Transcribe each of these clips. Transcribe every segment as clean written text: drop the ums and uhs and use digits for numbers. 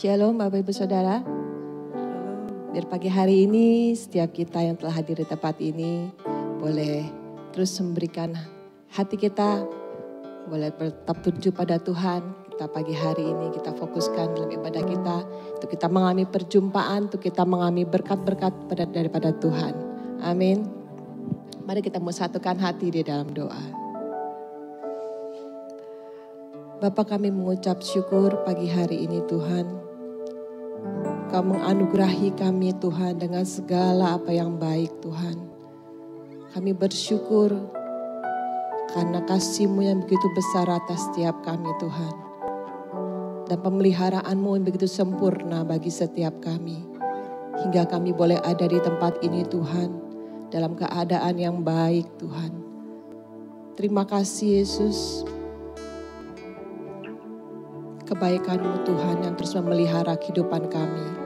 Shalom Bapak Ibu Saudara. Biar pagi hari ini setiap kita yang telah hadir di tempat ini boleh terus memberikan hati kita, boleh tetap tuju pada Tuhan. Kita pagi hari ini kita fokuskan dalam ibadah kita, untuk kita mengalami perjumpaan, untuk kita mengalami berkat-berkat daripada Tuhan. Amin. Mari kita mau satukan hati di dalam doa. Bapa, kami mengucap syukur pagi hari ini Tuhan. Kau menganugerahi kami Tuhan dengan segala apa yang baik Tuhan. Kami bersyukur karena kasih-Mu yang begitu besar atas setiap kami Tuhan. Dan pemeliharaanmu yang begitu sempurna bagi setiap kami. Hingga kami boleh ada di tempat ini Tuhan, dalam keadaan yang baik Tuhan. Terima kasih Yesus. Kebaikan-Mu Tuhan yang terus memelihara kehidupan kami.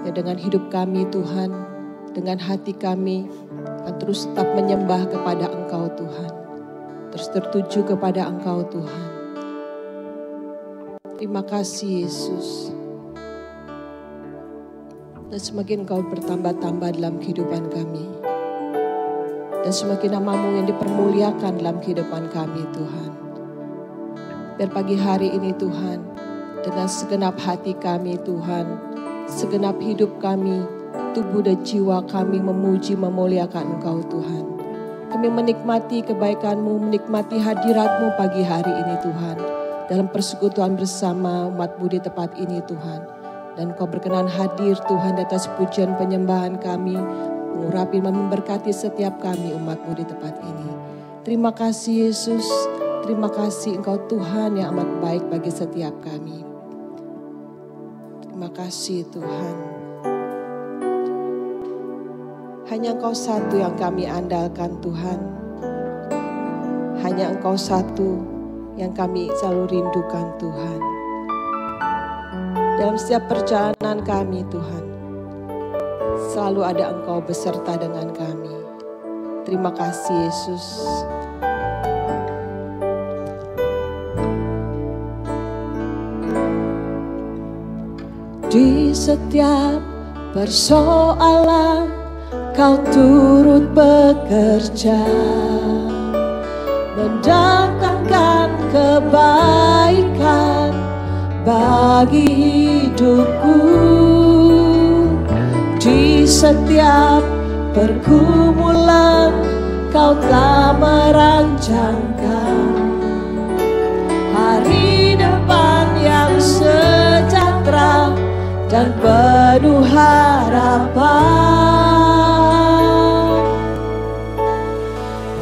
Ya, dengan hidup kami Tuhan, dengan hati kami akan terus tetap menyembah kepada Engkau Tuhan. Terus tertuju kepada Engkau Tuhan. Terima kasih Yesus. Dan semakin Engkau bertambah-tambah dalam kehidupan kami. Dan semakin nama-Mu yang dipermuliakan dalam kehidupan kami Tuhan. Biar pagi hari ini Tuhan, dengan segenap hati kami Tuhan, segenap hidup kami, tubuh dan jiwa kami memuji memuliakan Engkau Tuhan. Kami menikmati kebaikan-Mu, menikmati hadirat-Mu pagi hari ini Tuhan. Dalam persekutuan bersama umat-Mu di tempat ini Tuhan. Dan Kau berkenan hadir Tuhan di atas pujian penyembahan kami, mengurapi dan memberkati setiap kami umat-Mu di tempat ini. Terima kasih Yesus. Terima kasih Engkau Tuhan yang amat baik bagi setiap kami. Terima kasih Tuhan. Hanya Engkau satu yang kami andalkan Tuhan. Hanya Engkau satu yang kami selalu rindukan Tuhan. Dalam setiap perjalanan kami Tuhan, selalu ada Engkau beserta dengan kami. Terima kasih Yesus. Di setiap persoalan Kau turut bekerja, mendatangkan kebaikan bagi hidupku. Di setiap pergumulan Kau telah merancangkan hari depan yang sejahtera dan penuh harapan.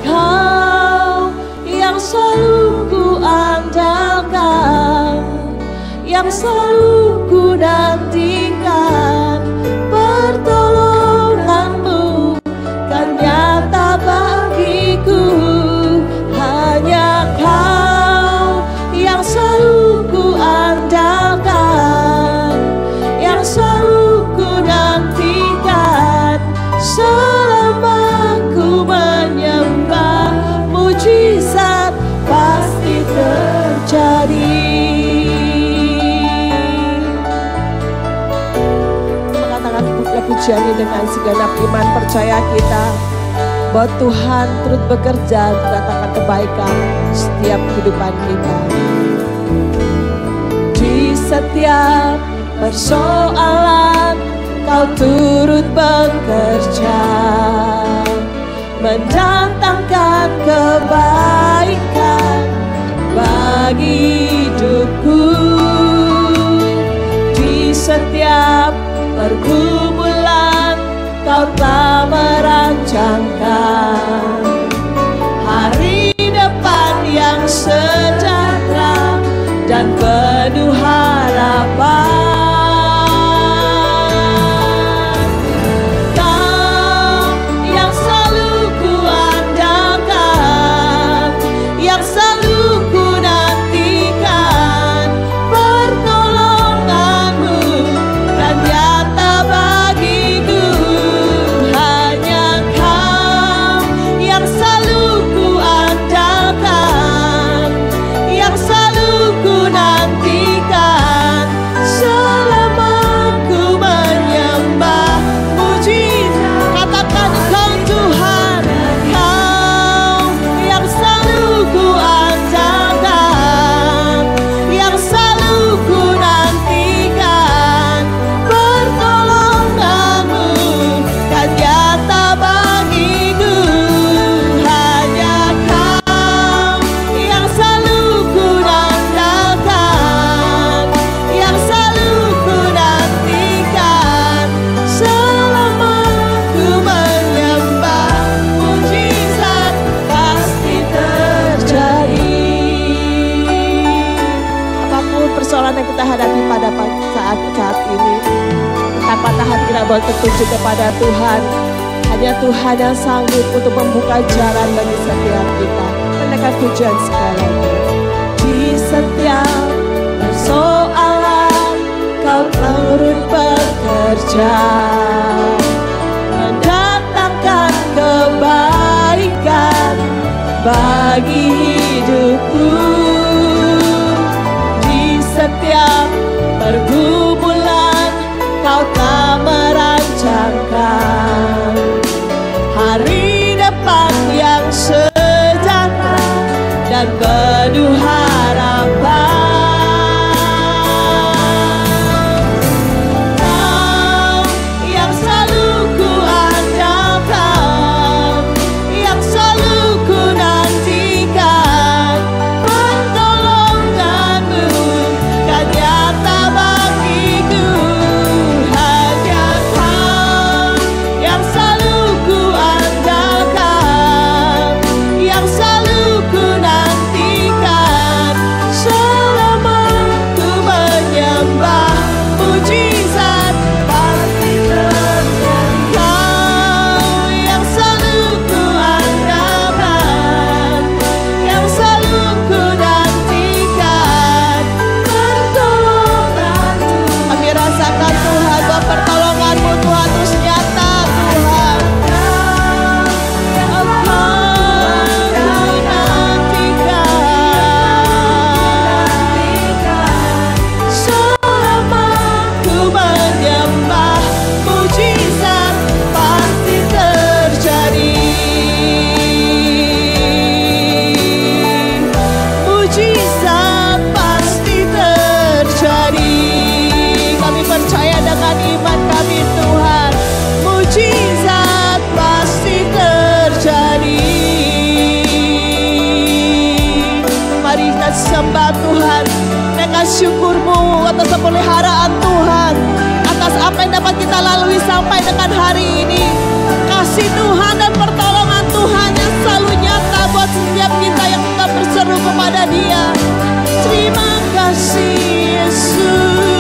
Kau yang selalu ku andalkan, yang selalu ku nantikan, pertolongan-Mu kan nyata bagiku. Hanya Kau yang selalu ku andalkan, yang selalu ku nantikan, selama ku menyembah, mujizat pasti terjadi. Mengatakan pujian ini dengan segenap iman percaya kita bahwa Tuhan turut bekerja mendatangkan kebaikan setiap kehidupan kita. Di setiap persoalan Kau turut bekerja, mendatangkan kebaikan bagi hidupku. Di setiap pergumulan Kau telah merancangkan hari depan yang sejahtera dan penuh harapan. Nantikan Engkau tertuju kepada Tuhan. Hanya Tuhan yang sanggup untuk membuka jalan bagi setiap kita. Menaikkan pujian sekali lagi. Di setiap persoalan Kau turut bekerja, mendatangkan kebaikan bagi hidupku. Di setiap pergumulan Kau tak merancangkan hari depan yang sejahtera dan penuh harapan. Sembah Tuhan, dengan syukur-Mu atas pemeliharaan Tuhan, atas apa yang dapat kita lalui sampai dengan hari ini. Kasih Tuhan dan pertolongan Tuhan yang selalu nyata buat setiap kita yang tetap berseru kepada Dia. Terima kasih Yesus.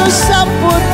Sempurna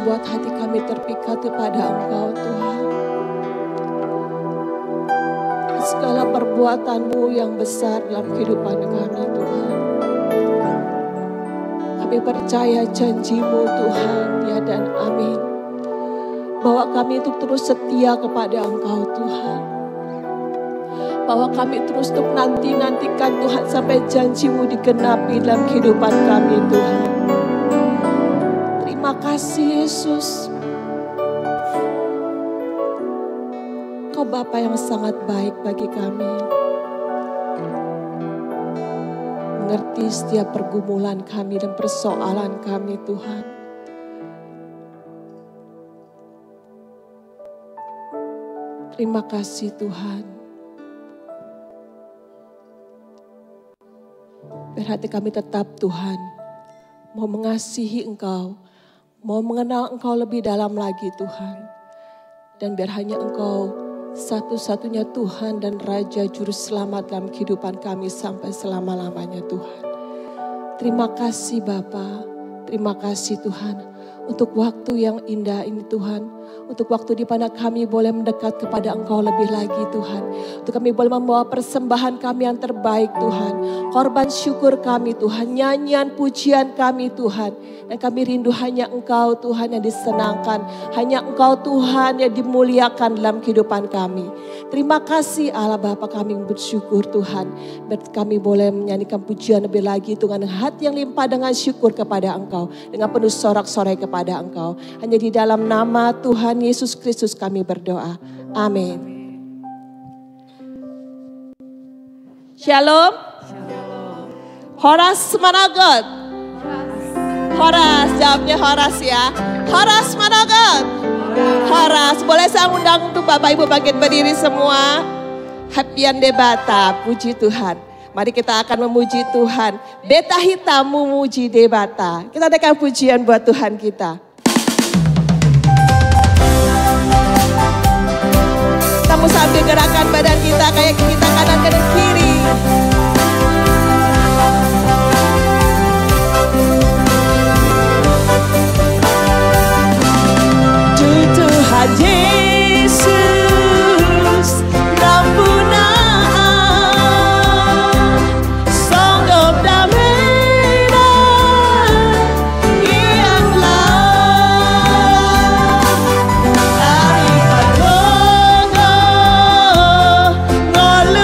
membuat hati kami terpikat kepada Engkau Tuhan. Segala perbuatan-Mu yang besar dalam kehidupan kami Tuhan. Kami percaya janji-Mu Tuhan, ya dan amin. Bahwa kami itu terus setia kepada Engkau Tuhan. Bahwa kami terus untuk nantikan Tuhan sampai janji-Mu digenapi dalam kehidupan kami Tuhan. Terima kasih Yesus. Kau Bapa yang sangat baik bagi kami. Mengerti setiap pergumulan kami dan persoalan kami Tuhan. Terima kasih Tuhan. Biar hati kami tetap Tuhan, mau mengasihi Engkau, mau mengenal Engkau lebih dalam lagi Tuhan. Dan biar hanya Engkau satu-satunya Tuhan dan Raja Juru Selamat dalam kehidupan kami sampai selama-lamanya Tuhan. Terima kasih Bapa, terima kasih Tuhan untuk waktu yang indah ini Tuhan. Untuk waktu di mana kami boleh mendekat kepada Engkau lebih lagi Tuhan. Untuk kami boleh membawa persembahan kami yang terbaik Tuhan. Korban syukur kami Tuhan. Nyanyian pujian kami Tuhan. Dan kami rindu hanya Engkau Tuhan yang disenangkan. Hanya Engkau Tuhan yang dimuliakan dalam kehidupan kami. Terima kasih Allah Bapa, kami bersyukur Tuhan. Biar kami boleh menyanyikan pujian lebih lagi Tuhan. Dengan hati yang limpah dengan syukur kepada Engkau. Dengan penuh sorak-sorai kepada Engkau. Hanya di dalam nama Tuhan Yesus Kristus kami berdoa. Amin. Shalom. Horas Managot. Horas, jawabnya Horas ya. Horas Managot. Horas, boleh saya undang untuk Bapak Ibu bangkit berdiri semua. Hapian debata, puji Tuhan. Mari kita akan memuji Tuhan. Beta hitam memuji debata. Kita adakan pujian buat Tuhan kita. Kamu sambil gerakan badan kita kayak kita kanan kanan kiri. Tuhan Yesus nampunaan songgom damai yang lain dari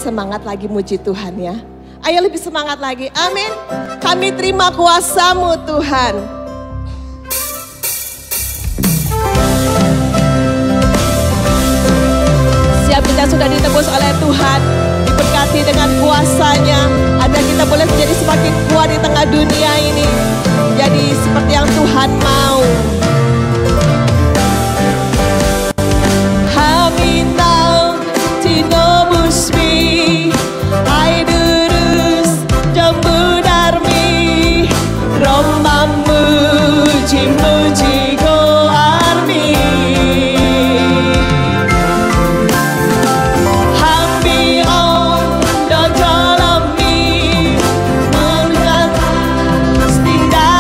semangat lagi muji Tuhan ya. Ayo lebih semangat lagi. Amin. Kami terima kuasa-Mu Tuhan. Siap kita sudah ditebus oleh Tuhan. Diberkati dengan kuasa-Nya. Agar kita boleh menjadi semakin kuat di tengah dunia ini. Jadi seperti yang Tuhan mau. Haminau tinobus mi, aidurus jambudarmi, romamu jimuji go armi. Hambi on dojolami, mengkat stinda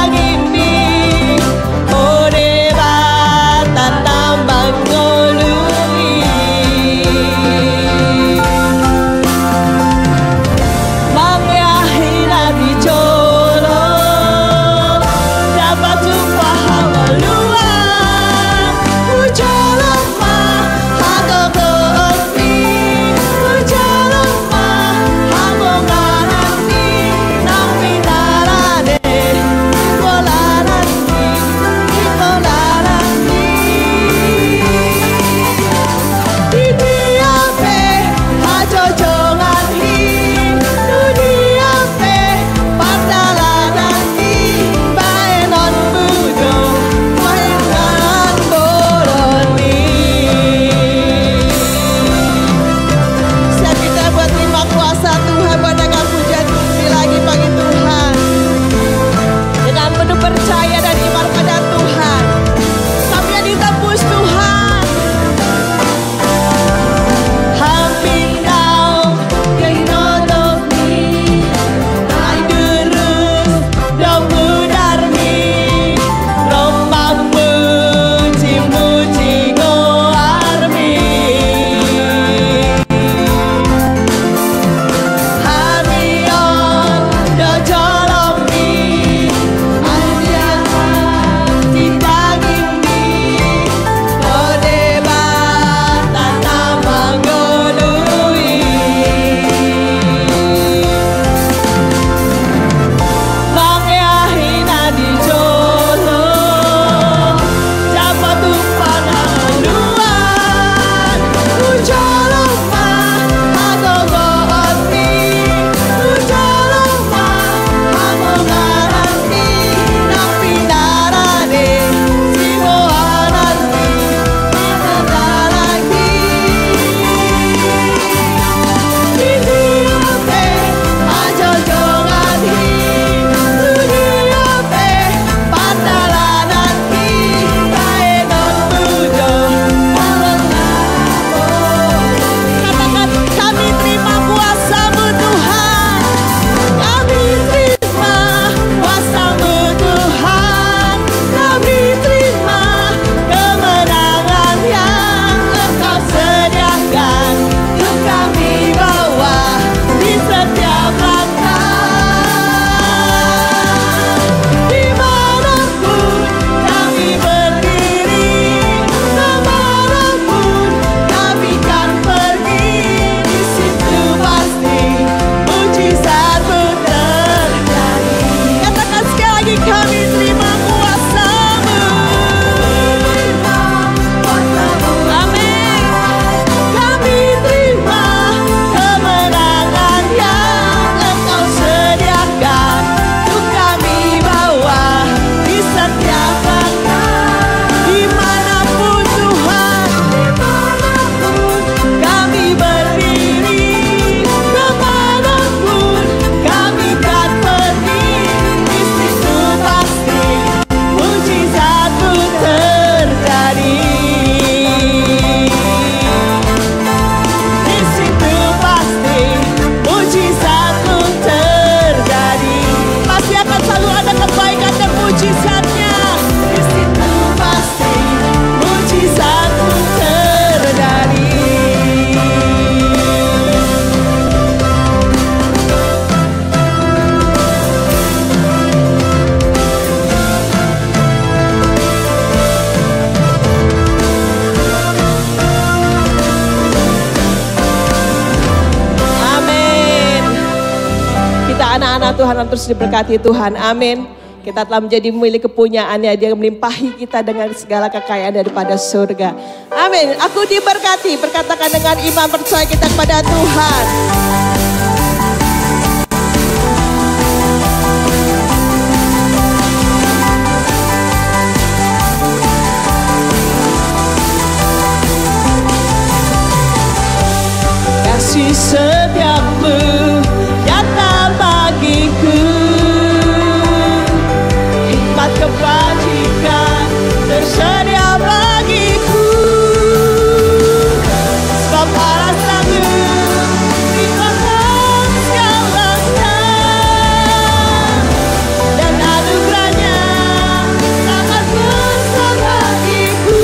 Tuhan, terus diberkati Tuhan. Amin. Kita telah menjadi milik kepunyaannya. Dia melimpahi kita dengan segala kekayaan daripada surga. Amin. Aku diberkati. Berkatakan dengan iman percaya kita kepada Tuhan. Kasih setiamu nyata bagiku, hikmat kebajikan tersedia bagiku, sebab Allah sanggup limpahkan segalanya, dan anugerahnya sangat besar bagiku.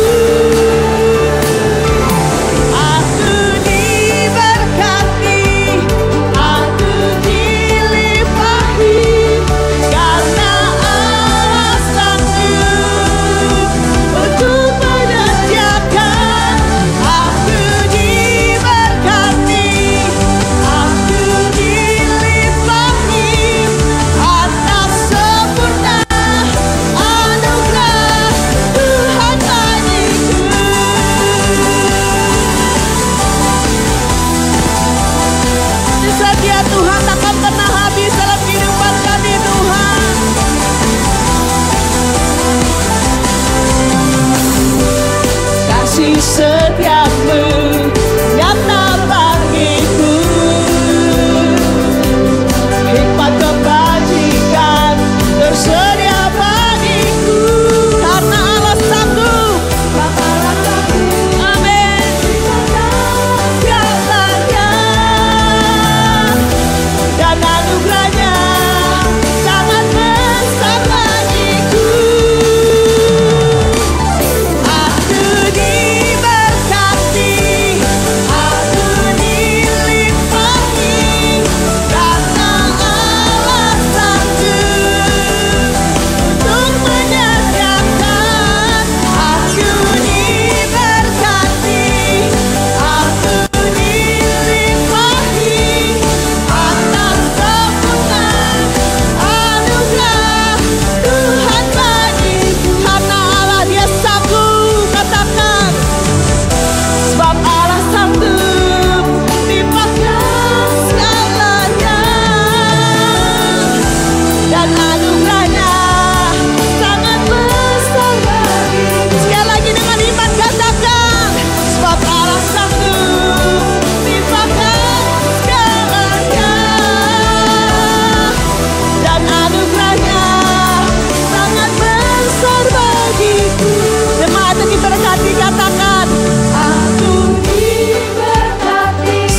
Setiamu nyata bagiku, hikmat kebajikan tersedia bagiku, karena Allah sanggup. Amin. Segalanya, dan anugerahnya sangat besar bagiku.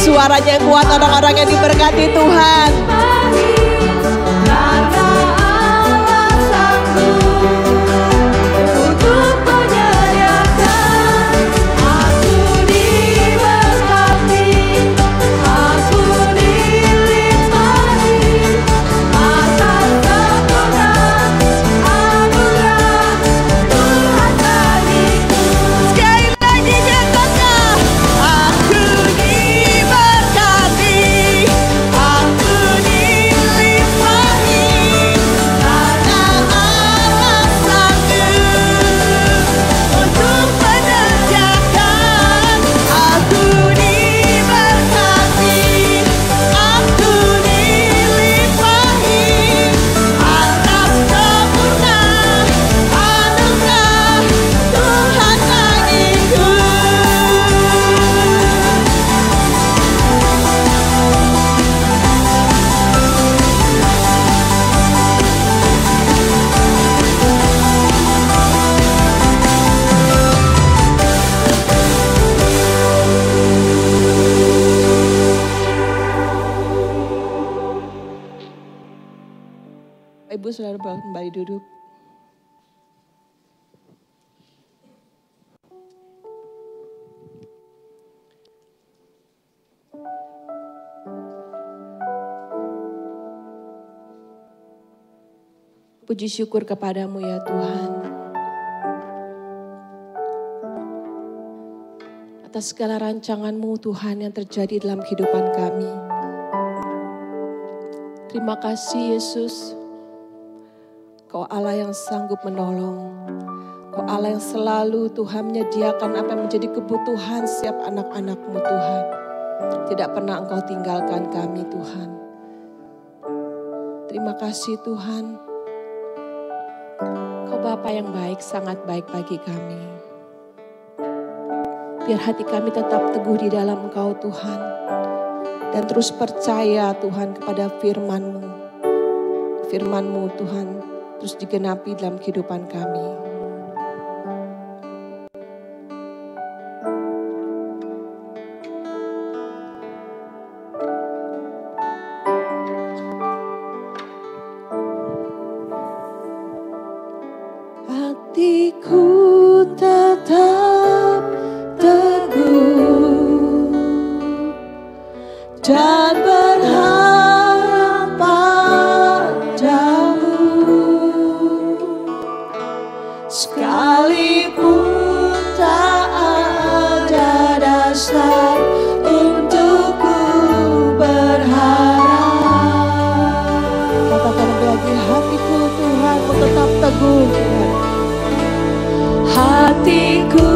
Suaranya kuat, orang-orang yang diberkati Tuhan. Ibu saudara kembali duduk. Puji syukur kepadamu ya Tuhan. Atas segala rancangan-Mu Tuhan yang terjadi dalam kehidupan kami. Terima kasih Yesus. Kau Allah yang sanggup menolong. Kau Allah yang selalu Tuhan menyediakan apa yang menjadi kebutuhan setiap anak-anak-Mu Tuhan. Tidak pernah Engkau tinggalkan kami Tuhan. Terima kasih Tuhan. Kau Bapa yang baik, sangat baik bagi kami. Biar hati kami tetap teguh di dalam Engkau Tuhan. Dan terus percaya Tuhan kepada firman-Mu. Firman-Mu Tuhan terus digenapi dalam kehidupan kami. Hatiku tetap teguh dan berharap padamu, sekalipun tak ada dasar untuk ku berharap. Katakan lagi, hatiku Tuhan tetap teguh Tuhan. Hatiku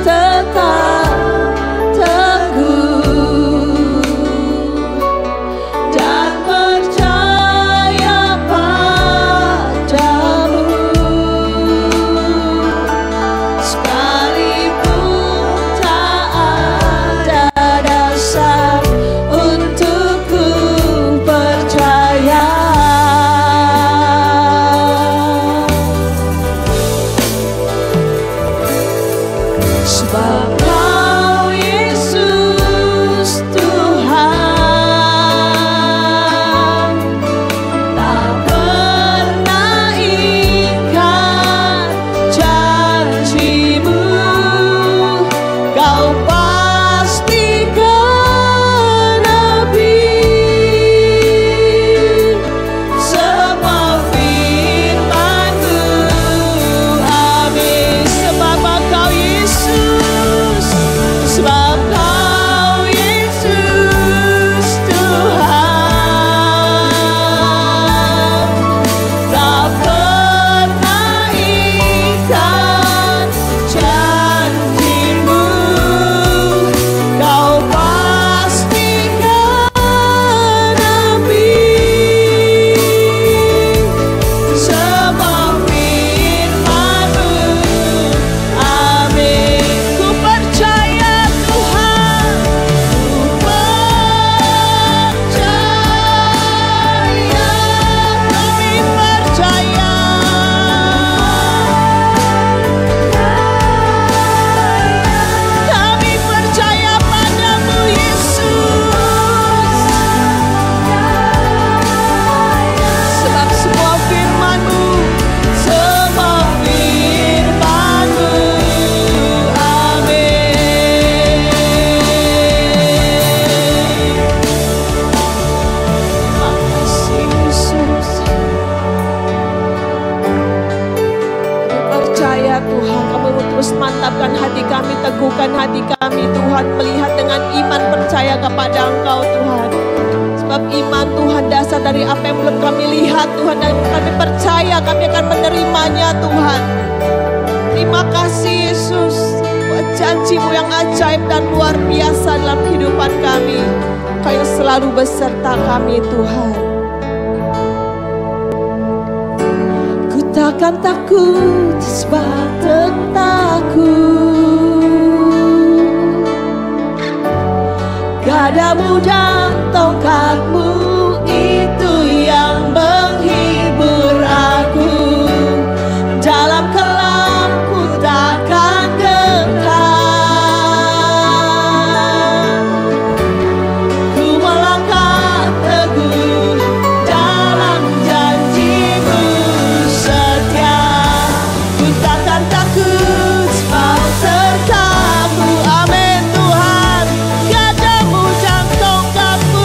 tetap teguh dan percaya padamu, sekalipun tak ada dasar untuk ku percaya. Sebab Kau Yesus Tuhan tak pernah ingkar janji-Mu, Kau pasti genapi semua firman-Mu. Amin. Sebab Kau Yesus, sebab Kau Yesus Tuhan tak pernah ingkar janji-Mu, Kau pasti genapi semua firman-Mu. Amin. Ku percaya Tuhan, ku percaya, kami percaya. Kami percaya padamu Yesus. Sebab semua firman-Mu, semua firman-Mu. Amin. Terima kasih Yesus. Kami percaya Tuhan, Kamu terus mantapkan hati kami, teguhkan hati kami Tuhan, melihat dengan iman percaya kepada Engkau Tuhan. Sebab iman Tuhan dasar dari apa yang belum kami lihat Tuhan, dan kami percaya kami akan menerimanya Tuhan. Terima kasih Yesus buat janji-Mu yang ajaib dan luar biasa dalam kehidupan kami. Kau yang selalu beserta kami Tuhan. Ku takkan takut sebab tentangku, gadamu dan tongkatmu itu yang menghibur aku. Dalam kelamku takkan gentar, ku melangkah teguh dalam janji-Mu setia. Ku takkan takut sebab serta-Mu. Amin Tuhan. Gadamu dan tongkatmu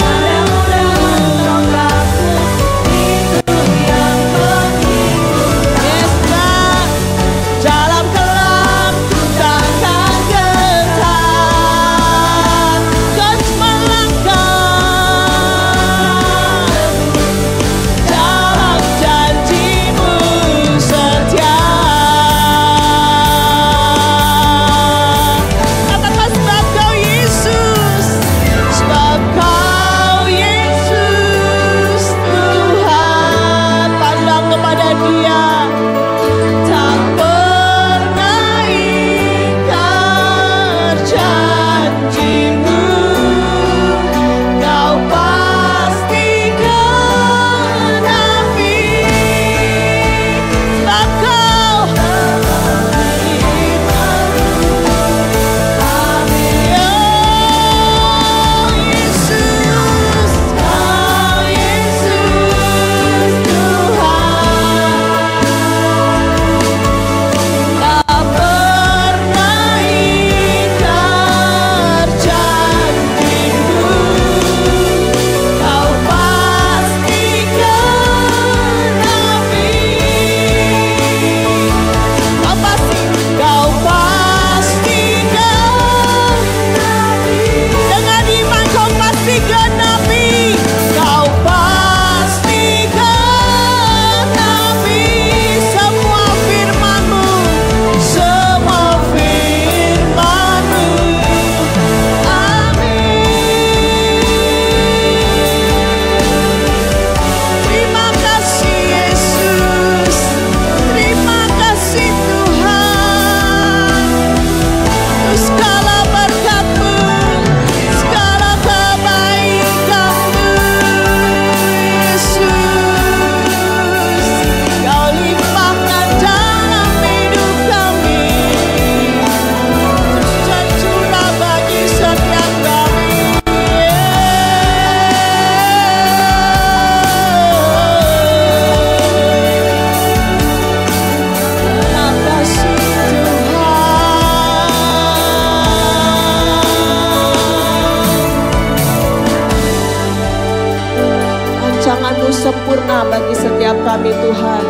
bersama bagi setiap kami Tuhan.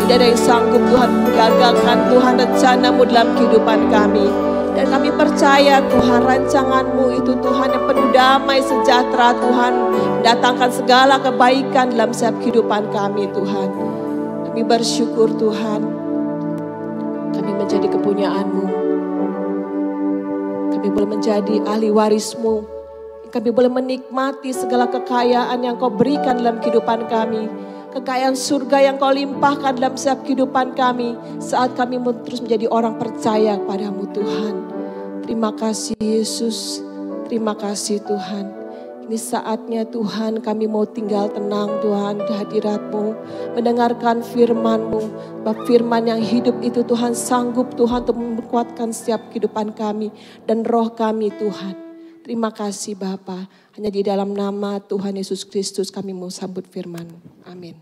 Tidak ada yang sanggup Tuhan menggagalkan Tuhan rencana-Mu dalam kehidupan kami. Dan kami percaya Tuhan rancangan-Mu itu Tuhan yang penuh damai sejahtera Tuhan. Datangkan segala kebaikan dalam setiap kehidupan kami Tuhan. Kami bersyukur Tuhan. Kami menjadi kepunyaan-Mu. Kami boleh menjadi ahli waris-Mu. Kami boleh menikmati segala kekayaan yang Kau berikan dalam kehidupan kami. Kekayaan surga yang Kau limpahkan dalam setiap kehidupan kami. Saat kami terus menjadi orang percaya kepada-Mu Tuhan. Terima kasih Yesus. Terima kasih Tuhan. Ini saatnya Tuhan kami mau tinggal tenang Tuhan di hadirat-Mu. Mendengarkan firman-Mu. Firman yang hidup itu Tuhan sanggup Tuhan untuk menguatkan setiap kehidupan kami. Dan roh kami Tuhan. Terima kasih Bapa. Hanya di dalam nama Tuhan Yesus Kristus kami mau sambut firman. Amin.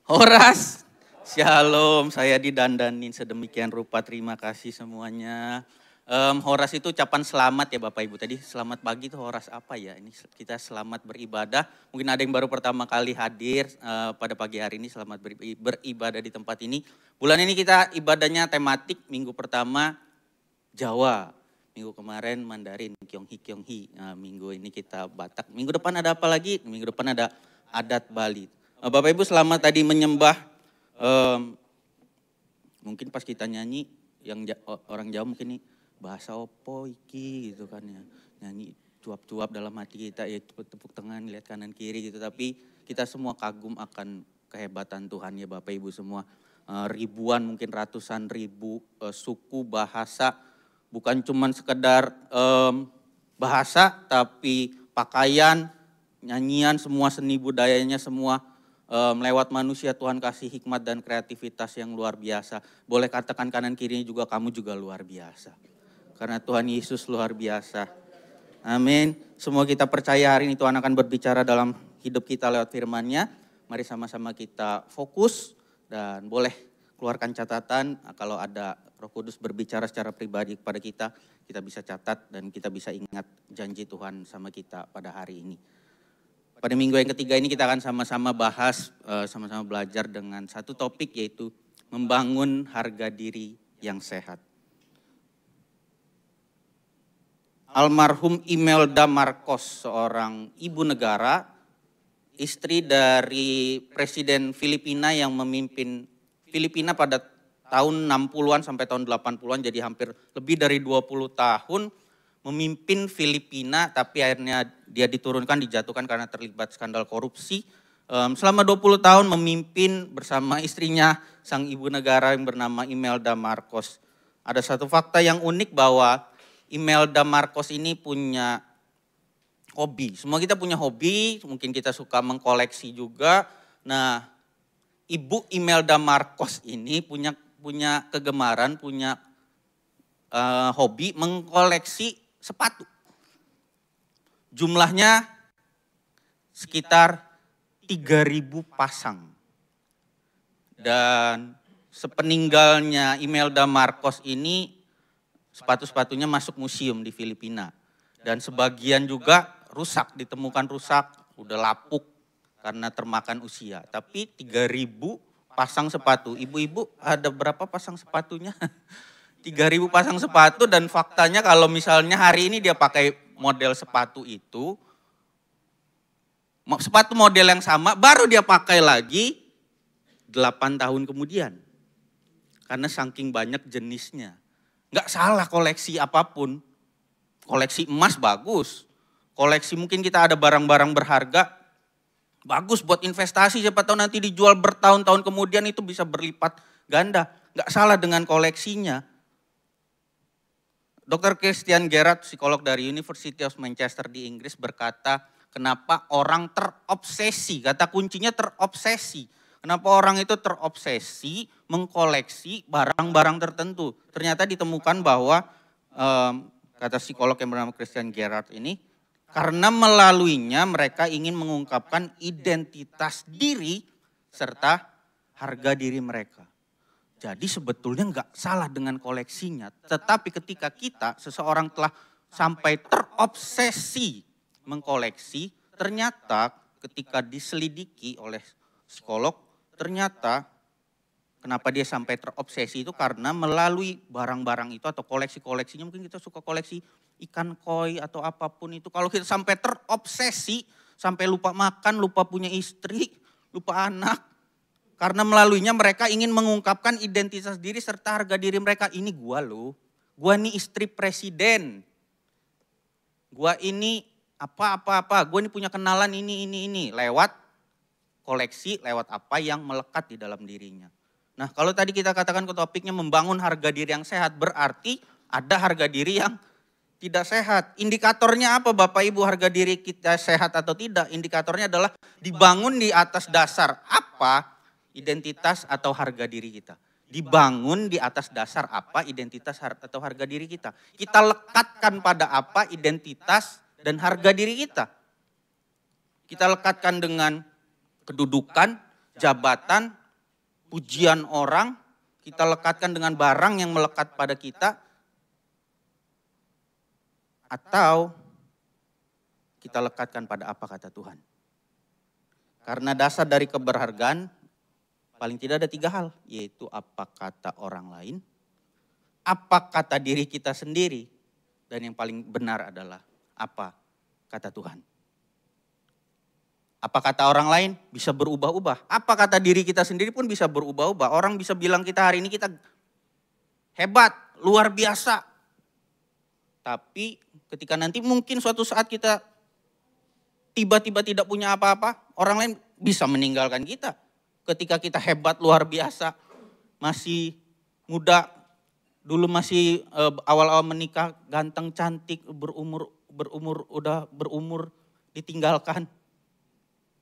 Horas, shalom, saya didandanin sedemikian rupa, terima kasih semuanya. Horas itu ucapan selamat ya Bapak Ibu. Tadi selamat pagi itu horas apa ya? Ini kita selamat beribadah. Mungkin ada yang baru pertama kali hadir pada pagi hari ini, selamat beribadah di tempat ini. Bulan ini kita ibadahnya tematik, minggu pertama Jawa. Minggu kemarin Mandarin, Kyonghi. Minggu ini kita Batak. Minggu depan ada apa lagi? Minggu depan ada adat Bali. Bapak Ibu selamat tadi menyembah. Mungkin pas kita nyanyi, yang orang Jawa mungkin nih, bahasa opo iki gitu kan ya. Nyanyi cuap-cuap dalam hati kita, ya tepuk tangan, lihat kanan kiri gitu. Tapi kita semua kagum akan kehebatan Tuhan ya Bapak Ibu semua. Ribuan mungkin ratusan ribu suku bahasa. Bukan cuman sekedar bahasa tapi pakaian, nyanyian, semua seni budayanya semua. Lewat manusia Tuhan kasih hikmat dan kreativitas yang luar biasa. Boleh katakan kanan kirinya juga kamu juga luar biasa. Karena Tuhan Yesus luar biasa. Amin. Semua kita percaya hari ini Tuhan akan berbicara dalam hidup kita lewat firman-Nya. Mari sama-sama kita fokus dan boleh keluarkan catatan. Kalau ada Roh Kudus berbicara secara pribadi kepada kita, kita bisa catat dan kita bisa ingat janji Tuhan sama kita pada hari ini. Pada minggu yang ketiga ini kita akan sama-sama bahas, sama-sama belajar dengan satu topik yaitu membangun harga diri yang sehat. Almarhum Imelda Marcos, seorang ibu negara, istri dari Presiden Filipina yang memimpin Filipina pada tahun 60-an sampai tahun 80-an, jadi hampir lebih dari 20 tahun. Memimpin Filipina tapi akhirnya dia diturunkan, dijatuhkan karena terlibat skandal korupsi. Selama 20 tahun memimpin bersama istrinya sang ibu negara yang bernama Imelda Marcos. Ada satu fakta yang unik bahwa Imelda Marcos ini punya hobi. Semua kita punya hobi, mungkin kita suka mengkoleksi juga. Nah, Ibu Imelda Marcos ini punya kegemaran, punya hobi mengkoleksi sepatu. Jumlahnya sekitar 3.000 pasang. Dan sepeninggalnya Imelda Marcos ini sepatu-sepatunya masuk museum di Filipina. Dan sebagian juga rusak, ditemukan rusak, udah lapuk karena termakan usia. Tapi 3.000 pasang sepatu. Ibu-ibu ada berapa pasang sepatunya? 3.000 pasang sepatu, dan faktanya kalau misalnya hari ini dia pakai model sepatu itu, sepatu model yang sama baru dia pakai lagi 8 tahun kemudian. Karena saking banyak jenisnya. Nggak salah koleksi apapun. Koleksi emas bagus. Koleksi mungkin kita ada barang-barang berharga, bagus buat investasi, siapa tahu nanti dijual bertahun-tahun kemudian itu bisa berlipat ganda. Nggak salah dengan koleksinya. Dr. Christian Gerard, psikolog dari University of Manchester di Inggris berkata, kenapa orang terobsesi, kata kuncinya terobsesi. Kenapa orang itu terobsesi mengkoleksi barang-barang tertentu. Ternyata ditemukan bahwa, kata psikolog yang bernama Christian Gerard ini, karena melaluinya mereka ingin mengungkapkan identitas diri serta harga diri mereka. Jadi sebetulnya nggak salah dengan koleksinya. Tetapi ketika seseorang telah sampai terobsesi mengkoleksi, ternyata ketika diselidiki oleh psikolog, ternyata kenapa dia sampai terobsesi itu karena melalui barang-barang itu atau koleksi-koleksinya, mungkin kita suka koleksi ikan koi atau apapun itu. Kalau kita sampai terobsesi, sampai lupa makan, lupa punya istri, lupa anak. Karena melaluinya mereka ingin mengungkapkan identitas diri serta harga diri mereka. Ini gua loh, gua ini istri presiden. Gua ini apa, gua ini punya kenalan ini. Lewat koleksi, lewat apa yang melekat di dalam dirinya. Nah kalau tadi kita katakan ke topiknya membangun harga diri yang sehat, berarti ada harga diri yang tidak sehat. Indikatornya apa Bapak Ibu harga diri kita sehat atau tidak? Indikatornya adalah dibangun di atas dasar apa? Identitas atau harga diri kita. Dibangun di atas dasar apa? Identitas atau harga diri kita. Kita lekatkan pada apa? Identitas dan harga diri kita. Kita lekatkan dengan kedudukan, jabatan, pujian orang. Kita lekatkan dengan barang yang melekat pada kita. Atau kita lekatkan pada apa kata Tuhan. Karena dasar dari keberhargaan paling tidak ada 3 hal, yaitu apa kata orang lain, apa kata diri kita sendiri, dan yang paling benar adalah apa kata Tuhan. Apa kata orang lain bisa berubah-ubah, apa kata diri kita sendiri pun bisa berubah-ubah. Orang bisa bilang kita hari ini kita hebat, luar biasa. Tapi ketika nanti mungkin suatu saat kita tiba-tiba tidak punya apa-apa, orang lain bisa meninggalkan kita. Ketika kita hebat luar biasa, masih muda, dulu masih awal-awal menikah, ganteng, cantik, berumur ditinggalkan.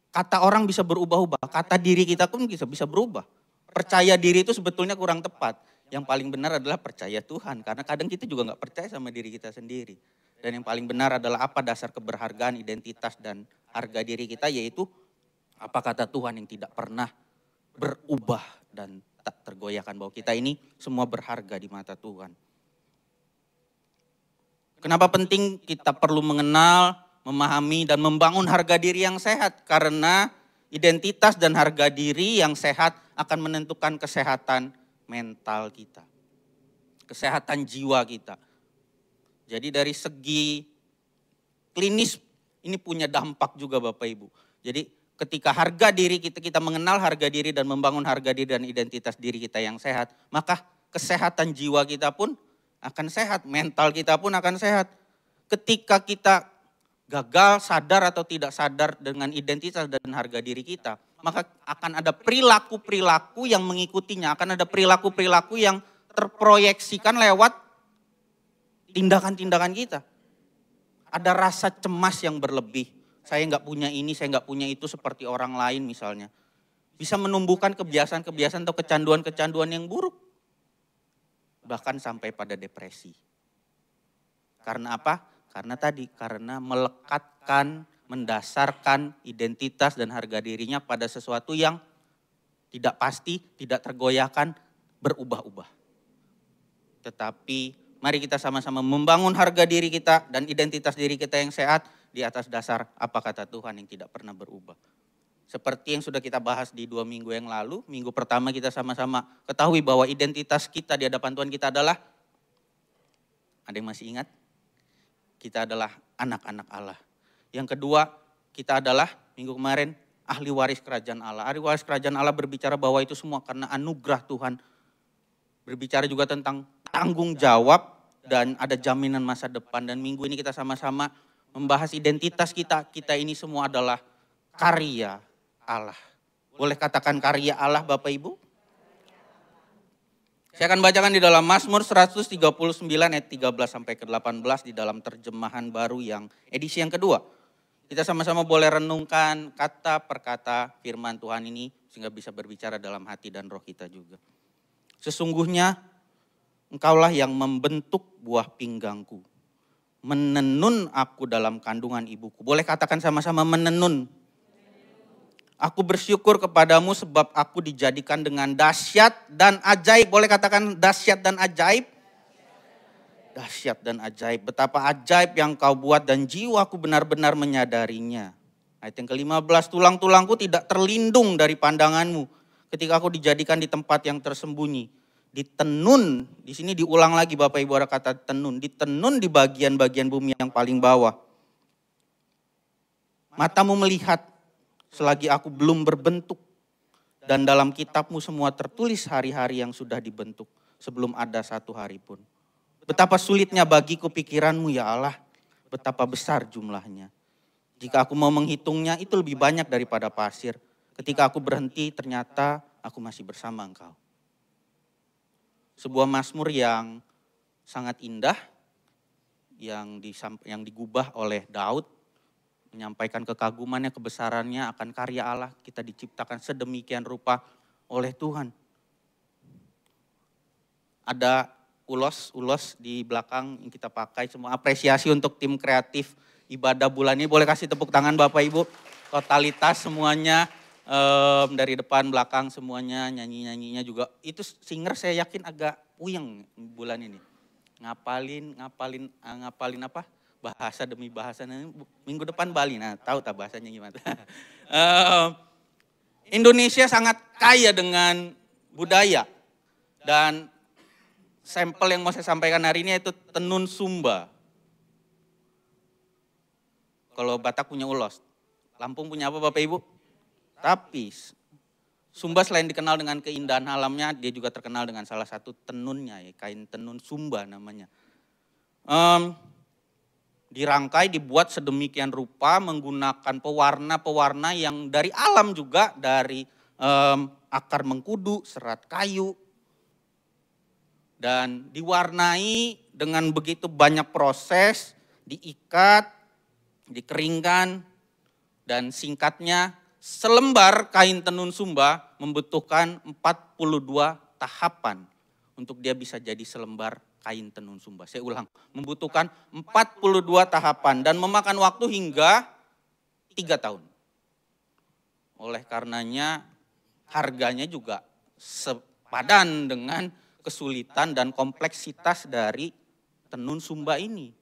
Kata orang bisa berubah-ubah, kata diri kita pun bisa berubah. Percaya diri itu sebetulnya kurang tepat. Yang paling benar adalah percaya Tuhan, karena kadang kita juga nggak percaya sama diri kita sendiri. Dan yang paling benar adalah apa dasar keberhargaan, identitas dan harga diri kita, yaitu apa kata Tuhan yang tidak pernah berubah dan tak tergoyahkan, bahwa kita ini semua berharga di mata Tuhan. Kenapa penting kita perlu mengenal, memahami dan membangun harga diri yang sehat? Karena identitas dan harga diri yang sehat akan menentukan kesehatan mental kita, kesehatan jiwa kita. Jadi dari segi klinis ini punya dampak juga Bapak Ibu. Jadi ketika harga diri kita mengenal harga diri dan membangun harga diri dan identitas diri kita yang sehat, maka kesehatan jiwa kita pun akan sehat, mental kita pun akan sehat. Ketika kita gagal, sadar atau tidak sadar dengan identitas dan harga diri kita, maka akan ada perilaku-perilaku yang mengikutinya, akan ada perilaku-perilaku yang terproyeksikan lewat tindakan-tindakan kita. Ada rasa cemas yang berlebih. Saya nggak punya ini, saya nggak punya itu seperti orang lain misalnya. Bisa menumbuhkan kebiasaan-kebiasaan atau kecanduan-kecanduan yang buruk. Bahkan sampai pada depresi. Karena apa? Karena melekatkan, mendasarkan identitas dan harga dirinya pada sesuatu yang tidak pasti, tidak tergoyahkan, berubah-ubah. Tetapi mari kita sama-sama membangun harga diri kita dan identitas diri kita yang sehat di atas dasar apa kata Tuhan yang tidak pernah berubah. Seperti yang sudah kita bahas di 2 minggu yang lalu, minggu pertama kita sama-sama ketahui bahwa identitas kita di hadapan Tuhan kita adalah, ada yang masih ingat? Kita adalah anak-anak Allah. Yang kedua, kita adalah minggu kemarin ahli waris kerajaan Allah. Ahli waris kerajaan Allah berbicara bahwa itu semua karena anugerah Tuhan. Berbicara juga tentang tanggung jawab dan ada jaminan masa depan. Dan minggu ini kita sama-sama membahas identitas kita. Kita ini semua adalah karya Allah. Boleh katakan karya Allah Bapak Ibu? Saya akan bacakan di dalam Mazmur 139 ayat 13 sampai ke 18 di dalam terjemahan baru yang edisi yang kedua. Kita sama-sama boleh renungkan kata per kata firman Tuhan ini sehingga bisa berbicara dalam hati dan roh kita juga. Sesungguhnya Engkaulah yang membentuk buah pinggangku, menenun aku dalam kandungan ibuku. Boleh katakan sama-sama menenun. Aku bersyukur kepadamu sebab aku dijadikan dengan dahsyat dan ajaib. Boleh katakan dahsyat dan ajaib? Dahsyat dan ajaib. Betapa ajaib yang kau buat dan jiwaku benar-benar menyadarinya. Ayat yang ke-15, tulang-tulangku tidak terlindung dari pandanganmu ketika aku dijadikan di tempat yang tersembunyi. Ditenun, di sini diulang lagi Bapak Ibu ada kata tenun. Ditenun di bagian-bagian bumi yang paling bawah. Matamu melihat selagi aku belum berbentuk. Dan dalam kitabmu semua tertulis hari-hari yang sudah dibentuk sebelum ada satu hari pun. Betapa sulitnya bagiku pikiranmu ya Allah. Betapa besar jumlahnya. Jika aku mau menghitungnya itu lebih banyak daripada pasir. Ketika aku berhenti ternyata aku masih bersama engkau. Sebuah mazmur yang sangat indah. Yang digubah oleh Daud. Menyampaikan kekagumannya, kebesarannya akan karya Allah. Kita diciptakan sedemikian rupa oleh Tuhan. Ada ulos di belakang yang kita pakai. Semua apresiasi untuk tim kreatif ibadah bulan ini. Boleh kasih tepuk tangan Bapak Ibu. Totalitas semuanya dari depan belakang semuanya, nyanyi-nyanyinya juga. Itu singer saya yakin agak puyeng bulan ini. Ngapalin apa? Bahasa demi bahasa. Minggu depan Bali, nah tahu tak bahasanya gimana. Indonesia sangat kaya dengan budaya. Dan sampel yang mau saya sampaikan hari ini yaitu tenun Sumba. Kalau Batak punya ulos. Lampung punya apa Bapak Ibu? Tapi Sumba selain dikenal dengan keindahan alamnya, dia juga terkenal dengan salah satu tenunnya, ya, kain tenun Sumba namanya. Dirangkai, dibuat sedemikian rupa menggunakan pewarna-pewarna yang dari alam juga, dari akar mengkudu, serat kayu. Dan diwarnai dengan begitu banyak proses, diikat, dikeringkan, dan singkatnya selembar kain tenun Sumba membutuhkan 42 tahapan untuk dia bisa jadi selembar kain tenun Sumba. Saya ulang, membutuhkan 42 tahapan dan memakan waktu hingga 3 tahun. Oleh karenanya harganya juga sepadan dengan kesulitan dan kompleksitas dari tenun Sumba ini.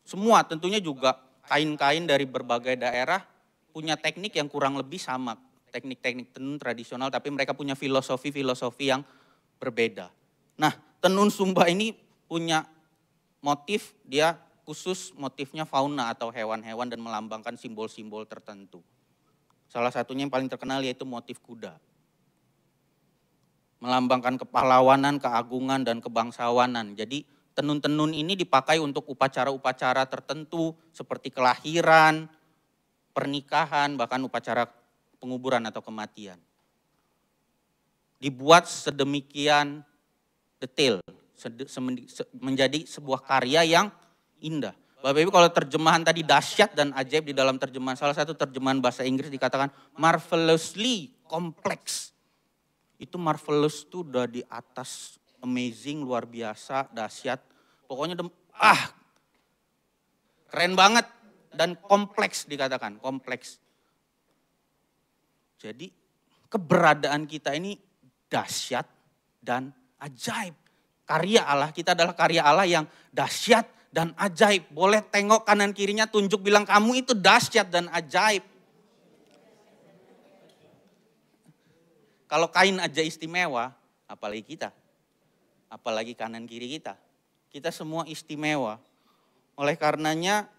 Semua tentunya juga kain-kain dari berbagai daerah punya teknik yang kurang lebih sama. Teknik-teknik tenun tradisional tapi mereka punya filosofi-filosofi yang berbeda. Nah, tenun Sumba ini punya motif, dia khusus motifnya fauna atau hewan-hewan dan melambangkan simbol-simbol tertentu. Salah satunya yang paling terkenal yaitu motif kuda. Melambangkan kepahlawanan, keagungan, dan kebangsawanan. Jadi tenun-tenun ini dipakai untuk upacara-upacara tertentu seperti kelahiran, pernikahan, bahkan upacara penguburan atau kematian. Dibuat sedemikian detail, menjadi sebuah karya yang indah. Bapak Ibu kalau terjemahan tadi dahsyat dan ajaib di dalam terjemahan, salah satu terjemahan bahasa Inggris dikatakan marvelously complex. Itu marvelous itu udah di atas amazing, luar biasa, dahsyat. Pokoknya keren banget dan kompleks dikatakan, kompleks. Jadi keberadaan kita ini dahsyat dan ajaib. Karya Allah, kita adalah karya Allah yang dahsyat dan ajaib. Boleh tengok kanan kirinya, tunjuk bilang kamu itu dahsyat dan ajaib. Kalau kain aja istimewa, apalagi kita. Apalagi kanan kiri kita. Kita semua istimewa. Oleh karenanya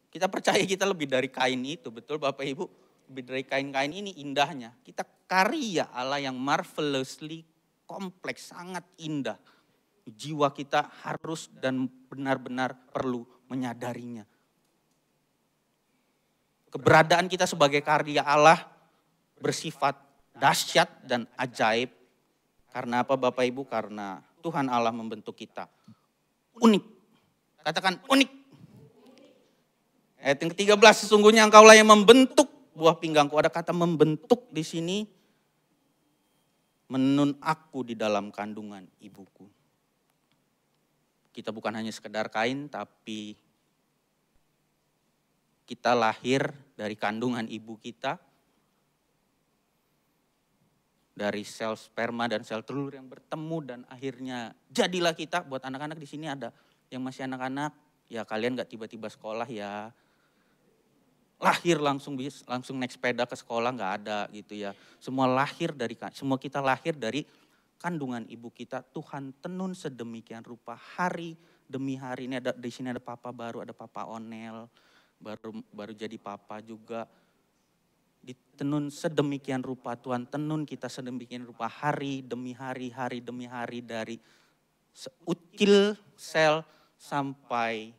kita percaya kita lebih dari kain itu. Betul Bapak Ibu? Lebih dari kain-kain ini indahnya. Kita karya Allah yang marvelously kompleks, sangat indah. Jiwa kita harus dan benar-benar perlu menyadarinya. Keberadaan kita sebagai karya Allah bersifat dahsyat dan ajaib. Karena apa Bapak Ibu? Karena Tuhan Allah membentuk kita. Unik. Katakan unik. Ayat yang ke-13, sesungguhnya engkaulah yang membentuk buah pinggangku. Ada kata membentuk di sini. Menenun aku di dalam kandungan ibuku. Kita bukan hanya sekedar kain, tapi kita lahir dari kandungan ibu kita. dari sel sperma dan sel telur yang bertemu dan akhirnya jadilah kita. Buat anak-anak di sini ada yang masih anak-anak, ya kalian gak tiba-tiba sekolah ya lahir langsung naik sepeda ke sekolah, nggak ada gitu ya. Semua kita lahir dari kandungan ibu kita. Tuhan tenun sedemikian rupa hari demi hari. Ini ada di sini ada papa baru, ada papa Onel baru jadi papa juga. Ditenun sedemikian rupa, Tuhan tenun kita sedemikian rupa hari demi hari dari seucil sel sampai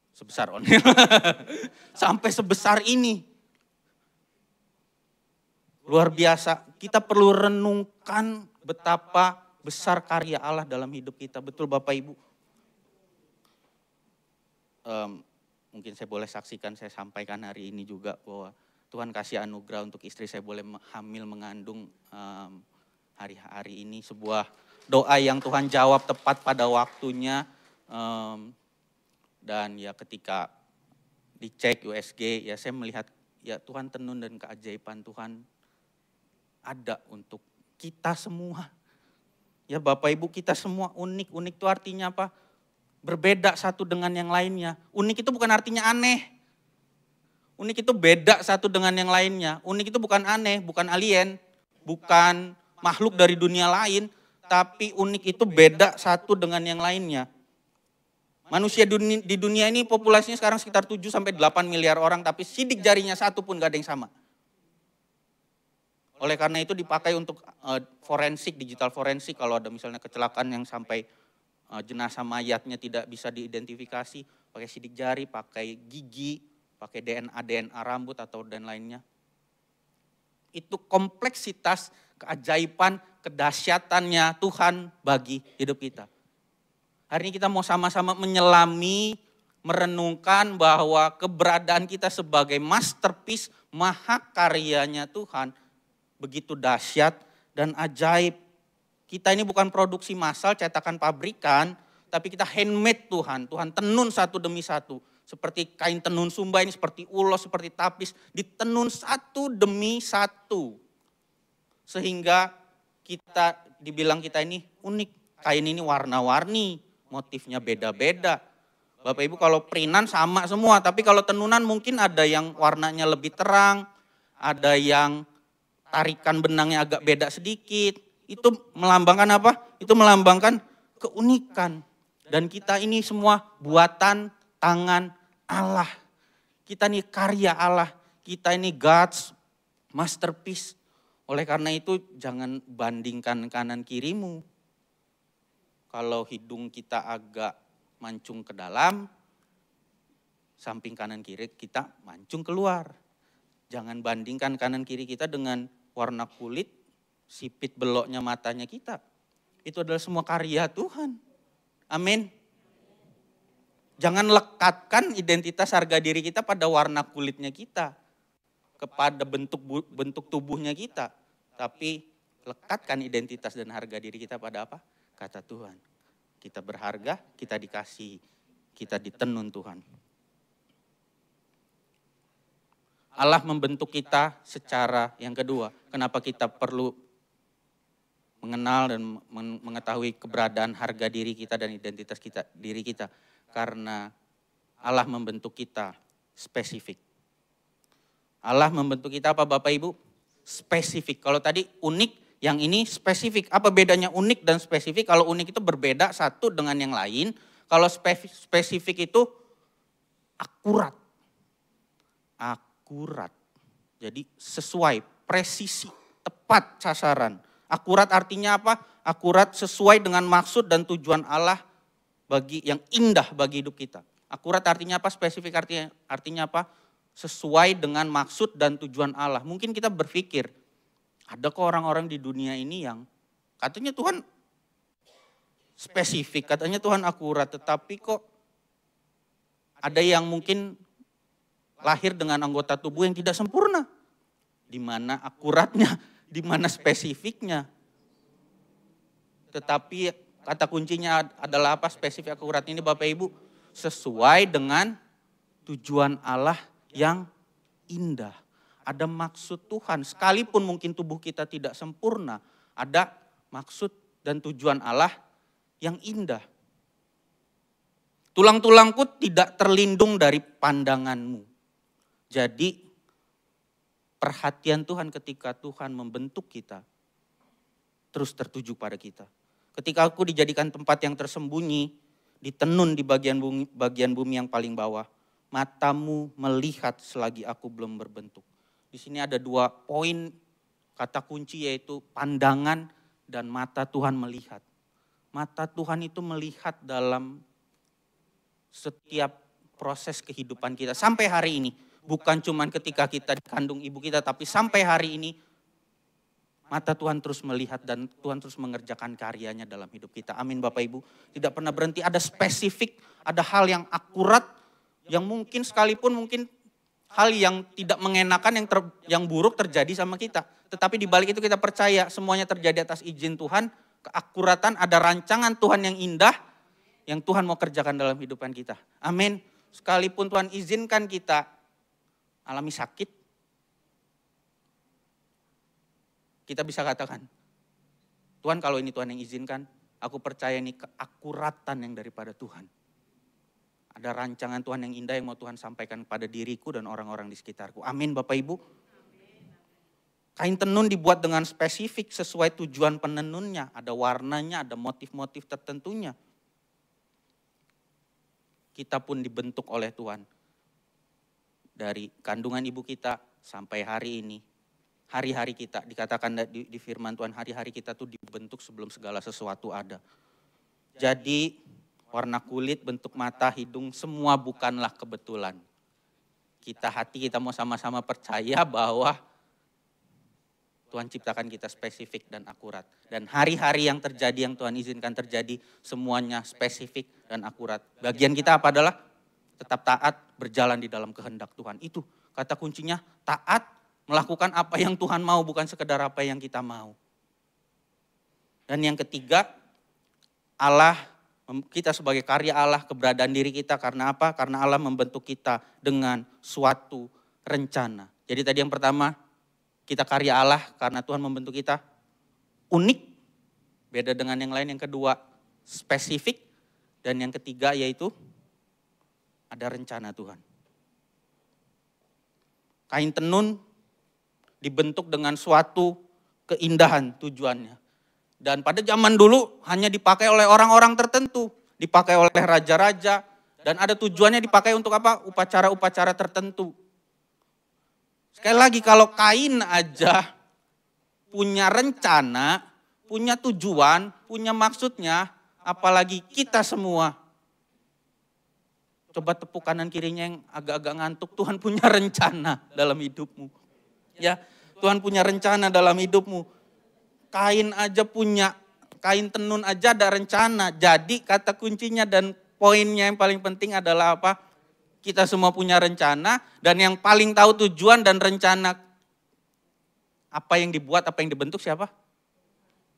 sebesar Onel. Sampai sebesar ini. Luar biasa. Kita perlu renungkan betapa besar karya Allah dalam hidup kita. Betul Bapak Ibu? Mungkin saya boleh saksikan, saya sampaikan hari ini juga bahwa Tuhan kasih anugerah untuk istri saya boleh hamil mengandung hari-hari ini. Sebuah doa yang Tuhan jawab tepat pada waktunya. Dan ya ketika dicek USG, ya saya melihat ya Tuhan tenun dan keajaiban Tuhan ada untuk kita semua. Ya Bapak Ibu, kita semua unik. Unik itu artinya apa? Berbeda satu dengan yang lainnya. Unik itu bukan artinya aneh. Unik itu beda satu dengan yang lainnya. Unik itu bukan aneh, bukan alien, bukan makhluk dari dunia lain. Tapi unik itu beda satu dengan yang lainnya. Manusia di dunia ini populasinya sekarang sekitar 7-8 miliar orang, tapi sidik jarinya satu pun gak ada yang sama. Oleh karena itu dipakai untuk forensik, digital forensik, kalau ada misalnya kecelakaan yang sampai jenazah mayatnya tidak bisa diidentifikasi, pakai sidik jari, pakai gigi, pakai DNA rambut atau dan lainnya. Itu kompleksitas, keajaiban, kedahsyatannya Tuhan bagi hidup kita. Hari ini kita mau sama-sama menyelami, merenungkan bahwa keberadaan kita sebagai masterpiece, mahakaryanya Tuhan, begitu dahsyat dan ajaib. Kita ini bukan produksi massal, cetakan pabrikan, tapi kita handmade Tuhan. Tuhan tenun satu demi satu. Seperti kain tenun Sumba ini, seperti ulos, seperti tapis, ditenun satu demi satu. Sehingga dibilang kita ini unik. Kain ini warna-warni. Motifnya beda-beda. Bapak Ibu kalau printan sama semua, tapi kalau tenunan mungkin ada yang warnanya lebih terang, ada yang tarikan benangnya agak beda sedikit. Itu melambangkan apa? Itu melambangkan keunikan. Dan kita ini semua buatan tangan Allah. Kita ini karya Allah, kita ini God's masterpiece. Oleh karena itu jangan bandingkan kanan kirimu. Kalau hidung kita agak mancung ke dalam, samping kanan kiri kita mancung keluar. Jangan bandingkan kanan kiri kita dengan warna kulit, sipit beloknya matanya kita. Itu adalah semua karya Tuhan. Amin. Jangan lekatkan identitas harga diri kita pada warna kulitnya kita, kepada bentuk tubuhnya kita. Tapi lekatkan identitas dan harga diri kita pada apa? Kata Tuhan, kita berharga, kita dikasih, kita ditenun Tuhan. Allah membentuk kita secara yang kedua. Kenapa kita perlu mengenal dan mengetahui keberadaan harga diri kita dan identitas diri kita? Karena Allah membentuk kita spesifik. Allah membentuk kita apa Bapak Ibu? Spesifik. Kalau tadi unik, yang ini spesifik. Apa bedanya unik dan spesifik? Kalau unik itu berbeda satu dengan yang lain. Kalau spesifik itu akurat. Akurat. Jadi sesuai, presisi, tepat sasaran. Akurat artinya apa? Akurat sesuai dengan maksud dan tujuan Allah bagi yang indah bagi hidup kita. Akurat artinya apa? Spesifik artinya apa? Sesuai dengan maksud dan tujuan Allah. Mungkin kita berpikir, ada kok orang-orang di dunia ini yang katanya Tuhan spesifik, katanya Tuhan akurat, tetapi kok ada yang mungkin lahir dengan anggota tubuh yang tidak sempurna. Di mana akuratnya, di mana spesifiknya. Tetapi kata kuncinya adalah apa? Spesifik akurat ini Bapak Ibu, sesuai dengan tujuan Allah yang indah. ada maksud Tuhan. Sekalipun mungkin tubuh kita tidak sempurna, ada maksud dan tujuan Allah yang indah. Tulang-tulangku tidak terlindung dari pandanganmu. Jadi perhatian Tuhan ketika Tuhan membentuk kita terus tertuju pada kita. Ketika aku dijadikan tempat yang tersembunyi, ditenun di bagian bumi yang paling bawah, matamu melihat selagi aku belum berbentuk. Di sini ada 2 poin kata kunci, yaitu pandangan dan mata Tuhan melihat. Mata Tuhan itu melihat dalam setiap proses kehidupan kita sampai hari ini. Bukan cuma ketika kita dikandung ibu kita, tapi sampai hari ini mata Tuhan terus melihat dan Tuhan terus mengerjakan karyanya dalam hidup kita. Amin Bapak Ibu. Tidak pernah berhenti, ada spesifik, ada hal yang akurat, yang mungkin sekalipun mungkin hal yang tidak mengenakan, yang buruk terjadi sama kita. Tetapi di balik itu kita percaya semuanya terjadi atas izin Tuhan, keakuratan, ada rancangan Tuhan yang indah, yang Tuhan mau kerjakan dalam hidupan kita. Amin. Sekalipun Tuhan izinkan kita alami sakit, kita bisa katakan, Tuhan kalau ini Tuhan yang izinkan, aku percaya ini keakuratan yang daripada Tuhan. Ada rancangan Tuhan yang indah yang mau Tuhan sampaikan pada diriku dan orang-orang di sekitarku. Amin Bapak Ibu. Kain tenun dibuat dengan spesifik sesuai tujuan penenunnya. Ada warnanya, ada motif-motif tertentunya. Kita pun dibentuk oleh Tuhan. Dari kandungan ibu kita sampai hari ini. Hari-hari kita, dikatakan di firman Tuhan, hari-hari kita tuh dibentuk sebelum segala sesuatu ada. Jadi warna kulit, bentuk mata, hidung, semua bukanlah kebetulan. Hati kita mau sama-sama percaya bahwa Tuhan ciptakan kita spesifik dan akurat. Dan hari-hari yang terjadi, yang Tuhan izinkan terjadi, semuanya spesifik dan akurat. Bagian kita apa adalah tetap taat, berjalan di dalam kehendak Tuhan. Itu kata kuncinya, taat, melakukan apa yang Tuhan mau, bukan sekedar apa yang kita mau. Dan yang ketiga, Allah, kita sebagai karya Allah, keberadaan diri kita karena apa? Karena Allah membentuk kita dengan suatu rencana. Jadi tadi yang pertama, kita karya Allah karena Tuhan membentuk kita unik, beda dengan yang lain. Yang kedua, spesifik. Dan yang ketiga yaitu ada rencana Tuhan. Kain tenun dibentuk dengan suatu keindahan tujuannya. Dan pada zaman dulu hanya dipakai oleh orang-orang tertentu. Dipakai oleh raja-raja. Dan ada tujuannya dipakai untuk apa? Upacara-upacara tertentu. Sekali lagi, kalau kain aja punya rencana, punya tujuan, punya maksudnya, apalagi kita semua. Coba tepuk kanan kirinya yang agak-agak ngantuk, Tuhan punya rencana dalam hidupmu. Ya, Tuhan punya rencana dalam hidupmu. Kain aja punya, kain tenun aja ada rencana. Jadi kata kuncinya dan poinnya yang paling penting adalah apa? Kita semua punya rencana, dan yang paling tahu tujuan dan rencana apa yang dibuat, apa yang dibentuk siapa?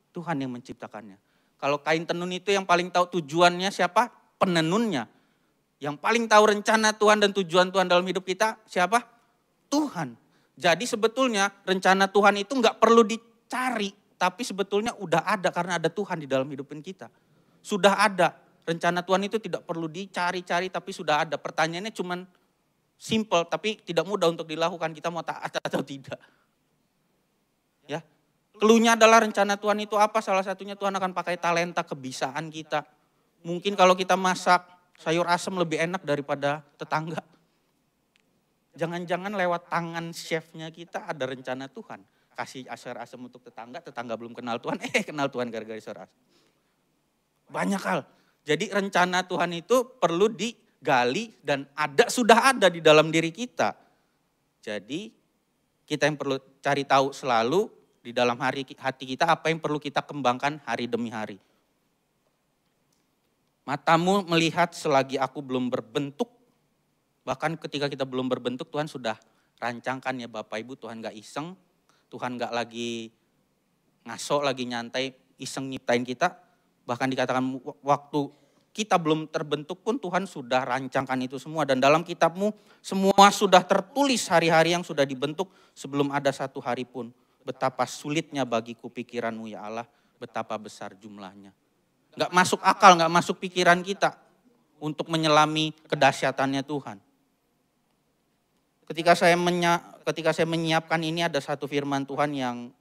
Tuhan yang menciptakannya. Kalau kain tenun itu yang paling tahu tujuannya siapa? Penenunnya. Yang paling tahu rencana Tuhan dan tujuan Tuhan dalam hidup kita siapa? Tuhan. Jadi sebetulnya rencana Tuhan itu nggak perlu dicari, tapi sebetulnya udah ada karena ada Tuhan di dalam hidupin kita. Sudah ada. Rencana Tuhan itu tidak perlu dicari-cari, tapi sudah ada. Pertanyaannya cuman simple, tapi tidak mudah untuk dilakukan. Kita mau taat atau tidak. Ya, cluenya adalah rencana Tuhan itu apa? Salah satunya Tuhan akan pakai talenta, kebisaan kita. Mungkin kalau kita masak sayur asem lebih enak daripada tetangga. Jangan-jangan lewat tangan chefnya kita ada rencana Tuhan. Kasih sayur asem untuk tetangga, tetangga belum kenal Tuhan, kenal Tuhan gara-gara sayur asem. Banyak hal. Jadi rencana Tuhan itu perlu digali dan sudah ada di dalam diri kita. Jadi kita yang perlu cari tahu selalu di dalam hati kita apa yang perlu kita kembangkan hari demi hari. Matamu melihat selagi aku belum berbentuk. Bahkan ketika kita belum berbentuk Tuhan sudah rancangkan ya Bapak Ibu. Tuhan gak iseng, Tuhan gak lagi ngaso, lagi nyantai, iseng nyiptain kita. Bahkan dikatakan waktu kita belum terbentuk pun Tuhan sudah rancangkan itu semua. Dan dalam kitab-Mu semua sudah tertulis hari-hari yang sudah dibentuk sebelum ada satu hari pun. Betapa sulitnya bagiku pikiran-Mu ya Allah, betapa besar jumlahnya. Gak masuk akal, gak masuk pikiran kita untuk menyelami kedahsyatannya Tuhan. Ketika saya menyiapkan ini ada satu firman Tuhan yang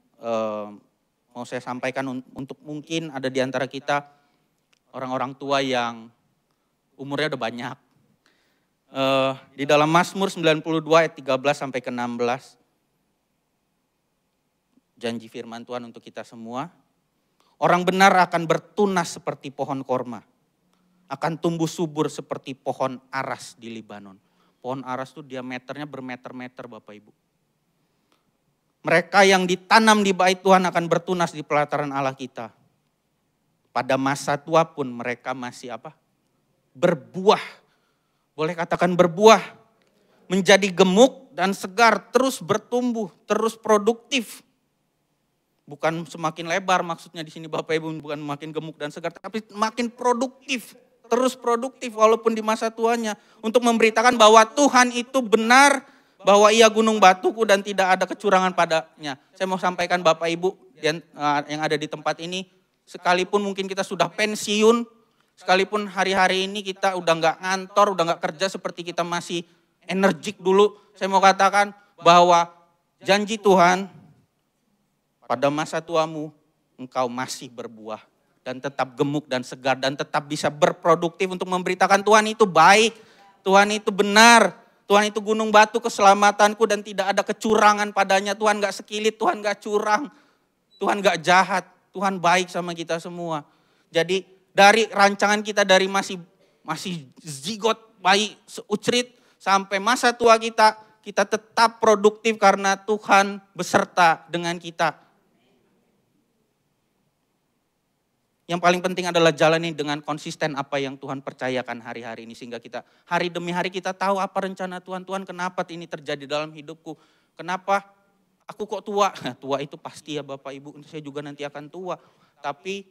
mau saya sampaikan untuk mungkin ada di antara kita orang-orang tua yang umurnya udah banyak. Di dalam Mazmur 92 ayat 13 sampai ke 16. Janji firman Tuhan untuk kita semua. Orang benar akan bertunas seperti pohon korma. Akan tumbuh subur seperti pohon aras di Libanon. Pohon aras itu diameternya bermeter-meter Bapak Ibu. Mereka yang ditanam di bait Tuhan akan bertunas di pelataran Allah kita. Pada masa tua pun mereka masih apa? Berbuah. Boleh katakan berbuah. Menjadi gemuk dan segar, terus bertumbuh, terus produktif. Bukan semakin lebar maksudnya di sini Bapak Ibu, bukan makin gemuk dan segar, tapi makin produktif. Terus produktif walaupun di masa tuanya. Untuk memberitakan bahwa Tuhan itu benar, bahwa ia gunung batuku dan tidak ada kecurangan padanya. Saya mau sampaikan Bapak Ibu yang ada di tempat ini, sekalipun mungkin kita sudah pensiun, sekalipun hari-hari ini kita udah gak ngantor, udah gak kerja seperti kita masih energik dulu. Saya mau katakan bahwa janji Tuhan, pada masa tuamu engkau masih berbuah dan tetap gemuk dan segar dan tetap bisa berproduktif untuk memberitakan Tuhan itu baik, Tuhan itu benar, Tuhan itu gunung batu keselamatanku dan tidak ada kecurangan padanya. Tuhan gak sekilit, Tuhan gak curang, Tuhan gak jahat. Tuhan baik sama kita semua. Jadi dari rancangan kita dari masih zigot, bayi, seucrit, sampai masa tua kita tetap produktif karena Tuhan beserta dengan kita. Yang paling penting adalah jalani dengan konsisten apa yang Tuhan percayakan hari-hari ini. Sehingga kita hari demi hari kita tahu apa rencana Tuhan. Tuhan kenapa ini terjadi dalam hidupku. Kenapa aku kok tua? Nah, tua itu pasti ya Bapak Ibu, saya juga nanti akan tua. Tapi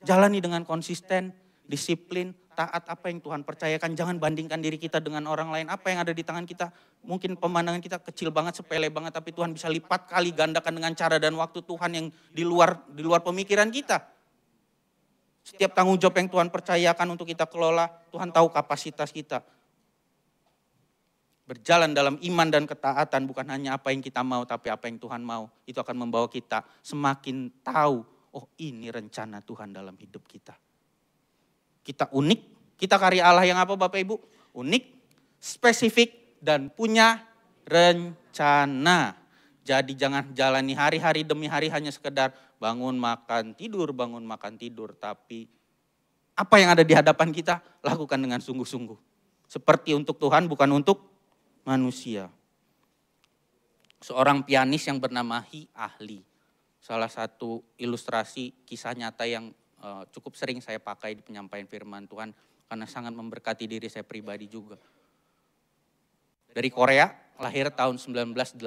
jalani dengan konsisten, disiplin, taat apa yang Tuhan percayakan. Jangan bandingkan diri kita dengan orang lain. Apa yang ada di tangan kita, mungkin pemandangan kita kecil banget, sepele banget. Tapi Tuhan bisa lipat kali gandakan dengan cara dan waktu Tuhan yang di luar pemikiran kita. Setiap tanggung jawab yang Tuhan percayakan untuk kita kelola, Tuhan tahu kapasitas kita. Berjalan dalam iman dan ketaatan bukan hanya apa yang kita mau tapi apa yang Tuhan mau. Itu akan membawa kita semakin tahu, oh ini rencana Tuhan dalam hidup kita. Kita unik, kita karya Allah yang apa Bapak Ibu? Unik, spesifik dan punya rencana. Jadi jangan jalani hari-hari demi hari hanya sekedar bangun makan tidur. Tapi apa yang ada di hadapan kita lakukan dengan sungguh-sungguh. Seperti untuk Tuhan bukan untuk manusia. Seorang pianis yang bernama Hi Ahli. Salah satu ilustrasi kisah nyata yang cukup sering saya pakai di penyampaian firman Tuhan. Karena sangat memberkati diri saya pribadi juga. Dari Korea, lahir tahun 1985.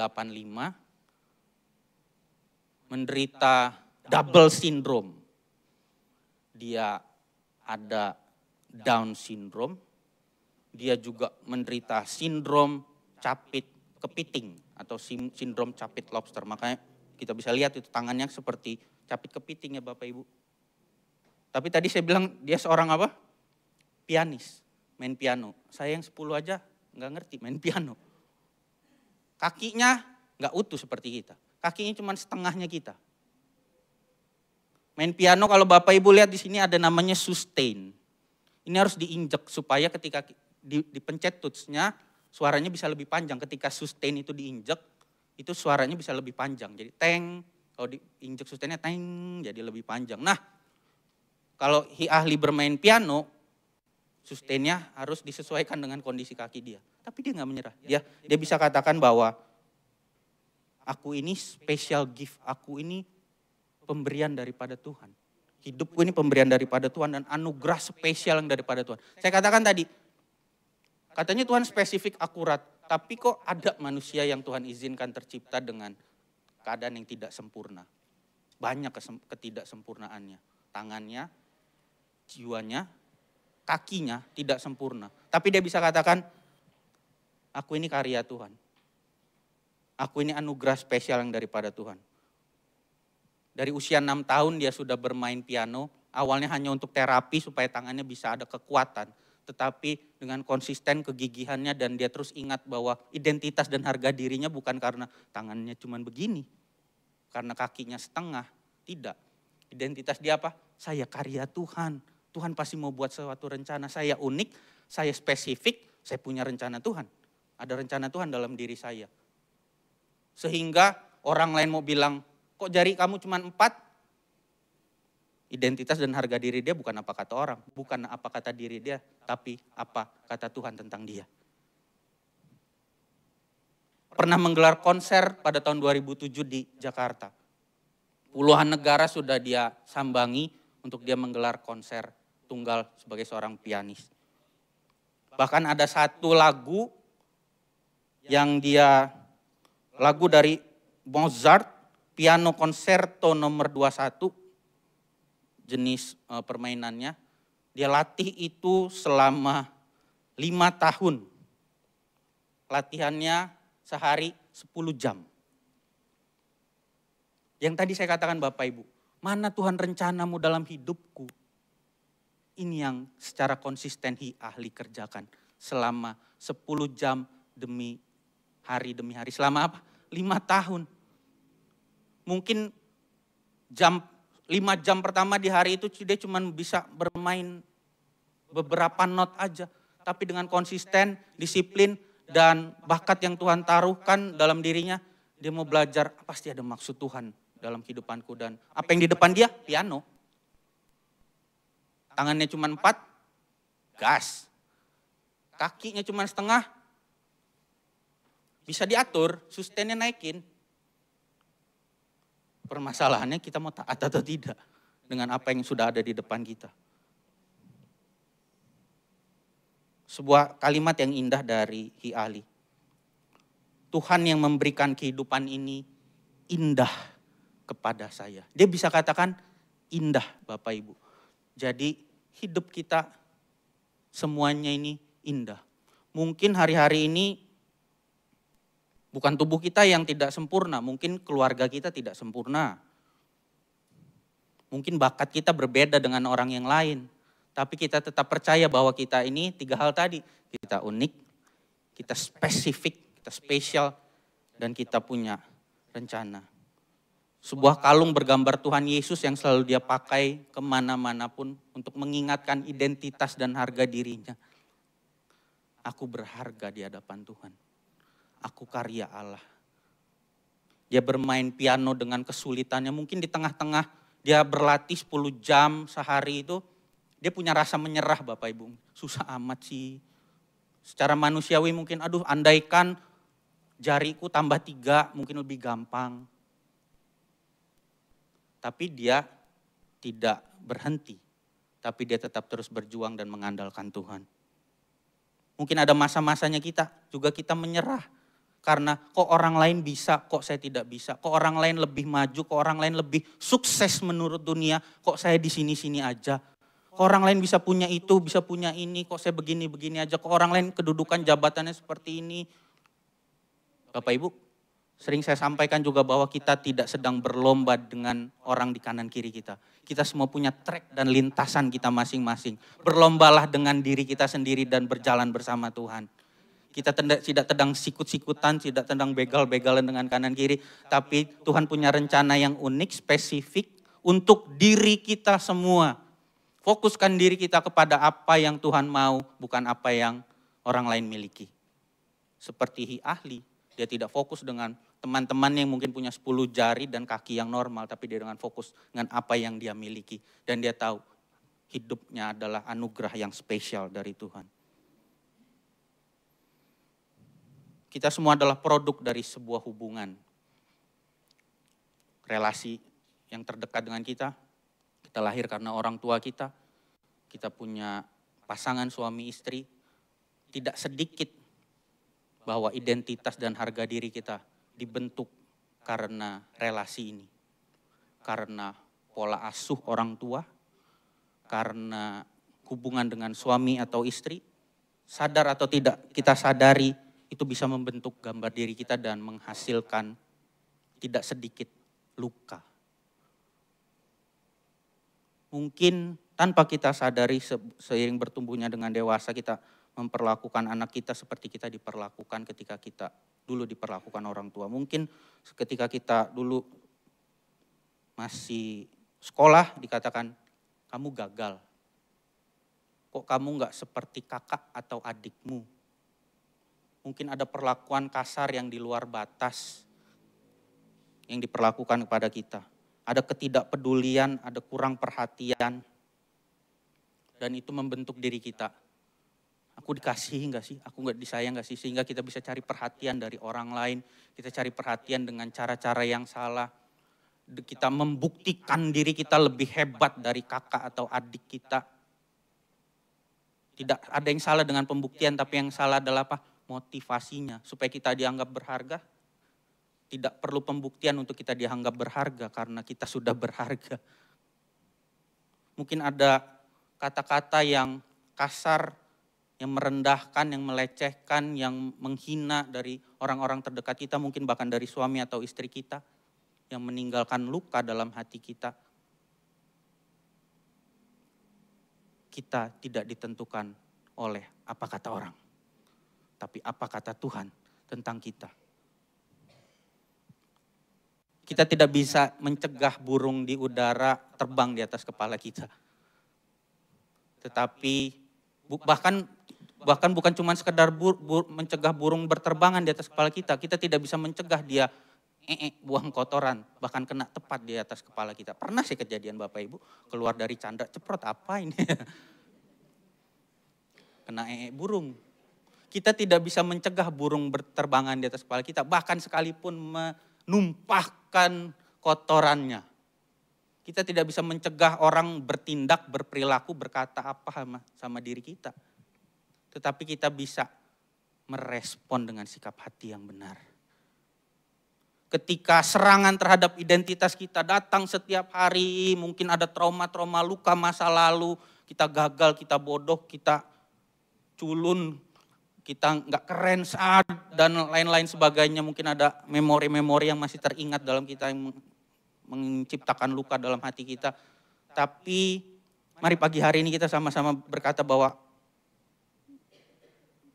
Menderita double syndrome. Dia ada Down syndrome. Dia juga menderita sindrom capit kepiting atau sindrom capit lobster. Makanya kita bisa lihat itu tangannya seperti capit kepiting ya Bapak Ibu. Tapi tadi saya bilang dia seorang apa? Pianis, main piano. Saya yang 10 aja nggak ngerti main piano. Kakinya nggak utuh seperti kita. Kakinya cuma setengahnya kita. Main piano kalau Bapak Ibu lihat di sini ada namanya sustain. Ini harus diinjek supaya ketika dipencet touch-nya suaranya bisa lebih panjang. Ketika sustain itu diinjek, itu suaranya bisa lebih panjang. Jadi teng, kalau diinjek sustainnya teng, jadi lebih panjang. Nah, kalau Hi Ahli bermain piano, sustainnya harus disesuaikan dengan kondisi kaki dia. Tapi dia nggak menyerah. Dia bisa katakan bahwa aku ini special gift, aku ini pemberian daripada Tuhan. Hidupku ini pemberian daripada Tuhan dan anugerah spesial yang daripada Tuhan. Saya katakan tadi, katanya Tuhan spesifik akurat, tapi kok ada manusia yang Tuhan izinkan tercipta dengan keadaan yang tidak sempurna. Banyak ketidaksempurnaannya. Tangannya jiwanya, kakinya tidak sempurna. Tapi dia bisa katakan, aku ini karya Tuhan. Aku ini anugerah spesial yang daripada Tuhan. Dari usia 6 tahun dia sudah bermain piano. Awalnya hanya untuk terapi supaya tangannya bisa ada kekuatan. Tetapi dengan konsisten kegigihannya dan dia terus ingat bahwa identitas dan harga dirinya bukan karena tangannya cuma begini. Karena kakinya setengah. Tidak. Identitas dia apa? Saya karya Tuhan. Tuhan pasti mau buat suatu rencana. Saya unik, saya spesifik, saya punya rencana Tuhan. Ada rencana Tuhan dalam diri saya. Sehingga orang lain mau bilang, kok jari kamu cuma 4? Identitas dan harga diri dia bukan apa kata orang. Bukan apa kata diri dia, tapi apa kata Tuhan tentang dia. Pernah menggelar konser pada tahun 2007 di Jakarta. Puluhan negara sudah dia sambangi untuk dia menggelar konser tunggal sebagai seorang pianis. Bahkan ada satu lagu yang lagu dari Mozart, piano concerto nomor 21, jenis permainannya. Dia latih itu selama 5 tahun. Latihannya sehari 10 jam. Yang tadi saya katakan Bapak Ibu, mana Tuhan rencanamu dalam hidupku? Ini yang secara konsisten ahli kerjakan selama 10 jam demi hari. Selama apa? 5 tahun. Mungkin 5 jam pertama di hari itu dia cuma bisa bermain beberapa not aja. Tapi dengan konsisten, disiplin, dan bakat yang Tuhan taruhkan dalam dirinya, dia mau belajar, pasti ada maksud Tuhan dalam kehidupanku. Dan apa yang di depan dia? Piano. Tangannya cuma 4, gas. Kakinya cuma setengah, bisa diatur, sustainnya naikin. Permasalahannya kita mau taat atau tidak dengan apa yang sudah ada di depan kita. Sebuah kalimat yang indah dari Hi Ali. Tuhan yang memberikan kehidupan ini indah kepada saya. Dia bisa katakan indah Bapak Ibu. Jadi hidup kita semuanya ini indah. Mungkin hari-hari ini bukan tubuh kita yang tidak sempurna, mungkin keluarga kita tidak sempurna. Mungkin bakat kita berbeda dengan orang yang lain. Tapi kita tetap percaya bahwa kita ini 3 hal tadi. Kita unik, kita spesifik, kita spesial, dan kita punya rencana. Sebuah kalung bergambar Tuhan Yesus yang selalu dia pakai kemana-mana pun untuk mengingatkan identitas dan harga dirinya. Aku berharga di hadapan Tuhan. Aku karya Allah. Dia bermain piano dengan kesulitannya. Mungkin di tengah-tengah dia berlatih 10 jam sehari itu. Dia punya rasa menyerah Bapak Ibu. Susah amat sih. Secara manusiawi mungkin andaikan jariku tambah 3 mungkin lebih gampang. Tapi dia tidak berhenti. Tapi dia tetap terus berjuang dan mengandalkan Tuhan. Mungkin ada masa-masanya kita menyerah. Karena kok orang lain bisa, kok saya tidak bisa. Kok orang lain lebih maju, kok orang lain lebih sukses menurut dunia. Kok saya di sini-sini aja. Kok orang lain bisa punya itu, bisa punya ini. Kok saya begini-begini aja. Kok orang lain kedudukan jabatannya seperti ini. Bapak Ibu, sering saya sampaikan juga bahwa kita tidak sedang berlomba dengan orang di kanan kiri kita. Kita semua punya track dan lintasan kita masing-masing. Berlombalah dengan diri kita sendiri dan berjalan bersama Tuhan. Kita tidak sedang sikut-sikutan, tidak sedang begal-begalan dengan kanan kiri. Tapi Tuhan punya rencana yang unik, spesifik untuk diri kita semua. Fokuskan diri kita kepada apa yang Tuhan mau, bukan apa yang orang lain miliki. Seperti Hi ahli, dia tidak fokus dengan teman-teman yang mungkin punya 10 jari dan kaki yang normal, tapi dia dengan fokus dengan apa yang dia miliki. Dan dia tahu hidupnya adalah anugerah yang spesial dari Tuhan. Kita semua adalah produk dari sebuah hubungan. Relasi yang terdekat dengan kita lahir karena orang tua kita punya pasangan suami istri. Tidak sedikit bahwa identitas dan harga diri kita dibentuk karena relasi ini. Karena pola asuh orang tua, karena hubungan dengan suami atau istri, sadar atau tidak kita sadari, itu bisa membentuk gambar diri kita dan menghasilkan tidak sedikit luka. Mungkin tanpa kita sadari seiring bertumbuhnya dengan dewasa kita memperlakukan anak kita seperti kita diperlakukan ketika kita dulu diperlakukan orang tua. Mungkin ketika kita dulu masih sekolah dikatakan kamu gagal. Kok kamu gak seperti kakak atau adikmu? Mungkin ada perlakuan kasar yang di luar batas yang diperlakukan kepada kita. Ada ketidakpedulian, ada kurang perhatian. Dan itu membentuk diri kita. Aku dikasihi gak sih? Aku gak disayang gak sih? Sehingga kita bisa cari perhatian dari orang lain. Kita cari perhatian dengan cara-cara yang salah. Kita membuktikan diri kita lebih hebat dari kakak atau adik kita. Tidak ada yang salah dengan pembuktian, tapi yang salah adalah apa? Motivasinya. Supaya kita dianggap berharga. Tidak perlu pembuktian untuk kita dianggap berharga karena kita sudah berharga. Mungkin ada kata-kata yang kasar, yang merendahkan, yang melecehkan, yang menghina dari orang-orang terdekat kita, mungkin bahkan dari suami atau istri kita, yang meninggalkan luka dalam hati kita. Kita tidak ditentukan oleh apa kata orang, tapi apa kata Tuhan tentang kita. Kita tidak bisa mencegah burung di udara terbang di atas kepala kita. Tetapi bahkan bukan cuma sekedar mencegah burung berterbangan di atas kepala kita. Kita tidak bisa mencegah dia buang kotoran, bahkan kena tepat di atas kepala kita. Pernah sih kejadian Bapak Ibu, keluar dari canda, ceprot apa ini? Kena burung. Kita tidak bisa mencegah burung berterbangan di atas kepala kita, bahkan sekalipun menumpahkan kotorannya. Kita tidak bisa mencegah orang bertindak, berperilaku, berkata apa sama diri kita. Tetapi kita bisa merespon dengan sikap hati yang benar. Ketika serangan terhadap identitas kita datang setiap hari, mungkin ada trauma-trauma, luka masa lalu, kita gagal, kita bodoh, kita culun, kita nggak keren saat dan lain-lain sebagainya. Mungkin ada memori-memori yang masih teringat dalam kita yang menciptakan luka dalam hati kita. Tapi mari pagi hari ini kita sama-sama berkata bahwa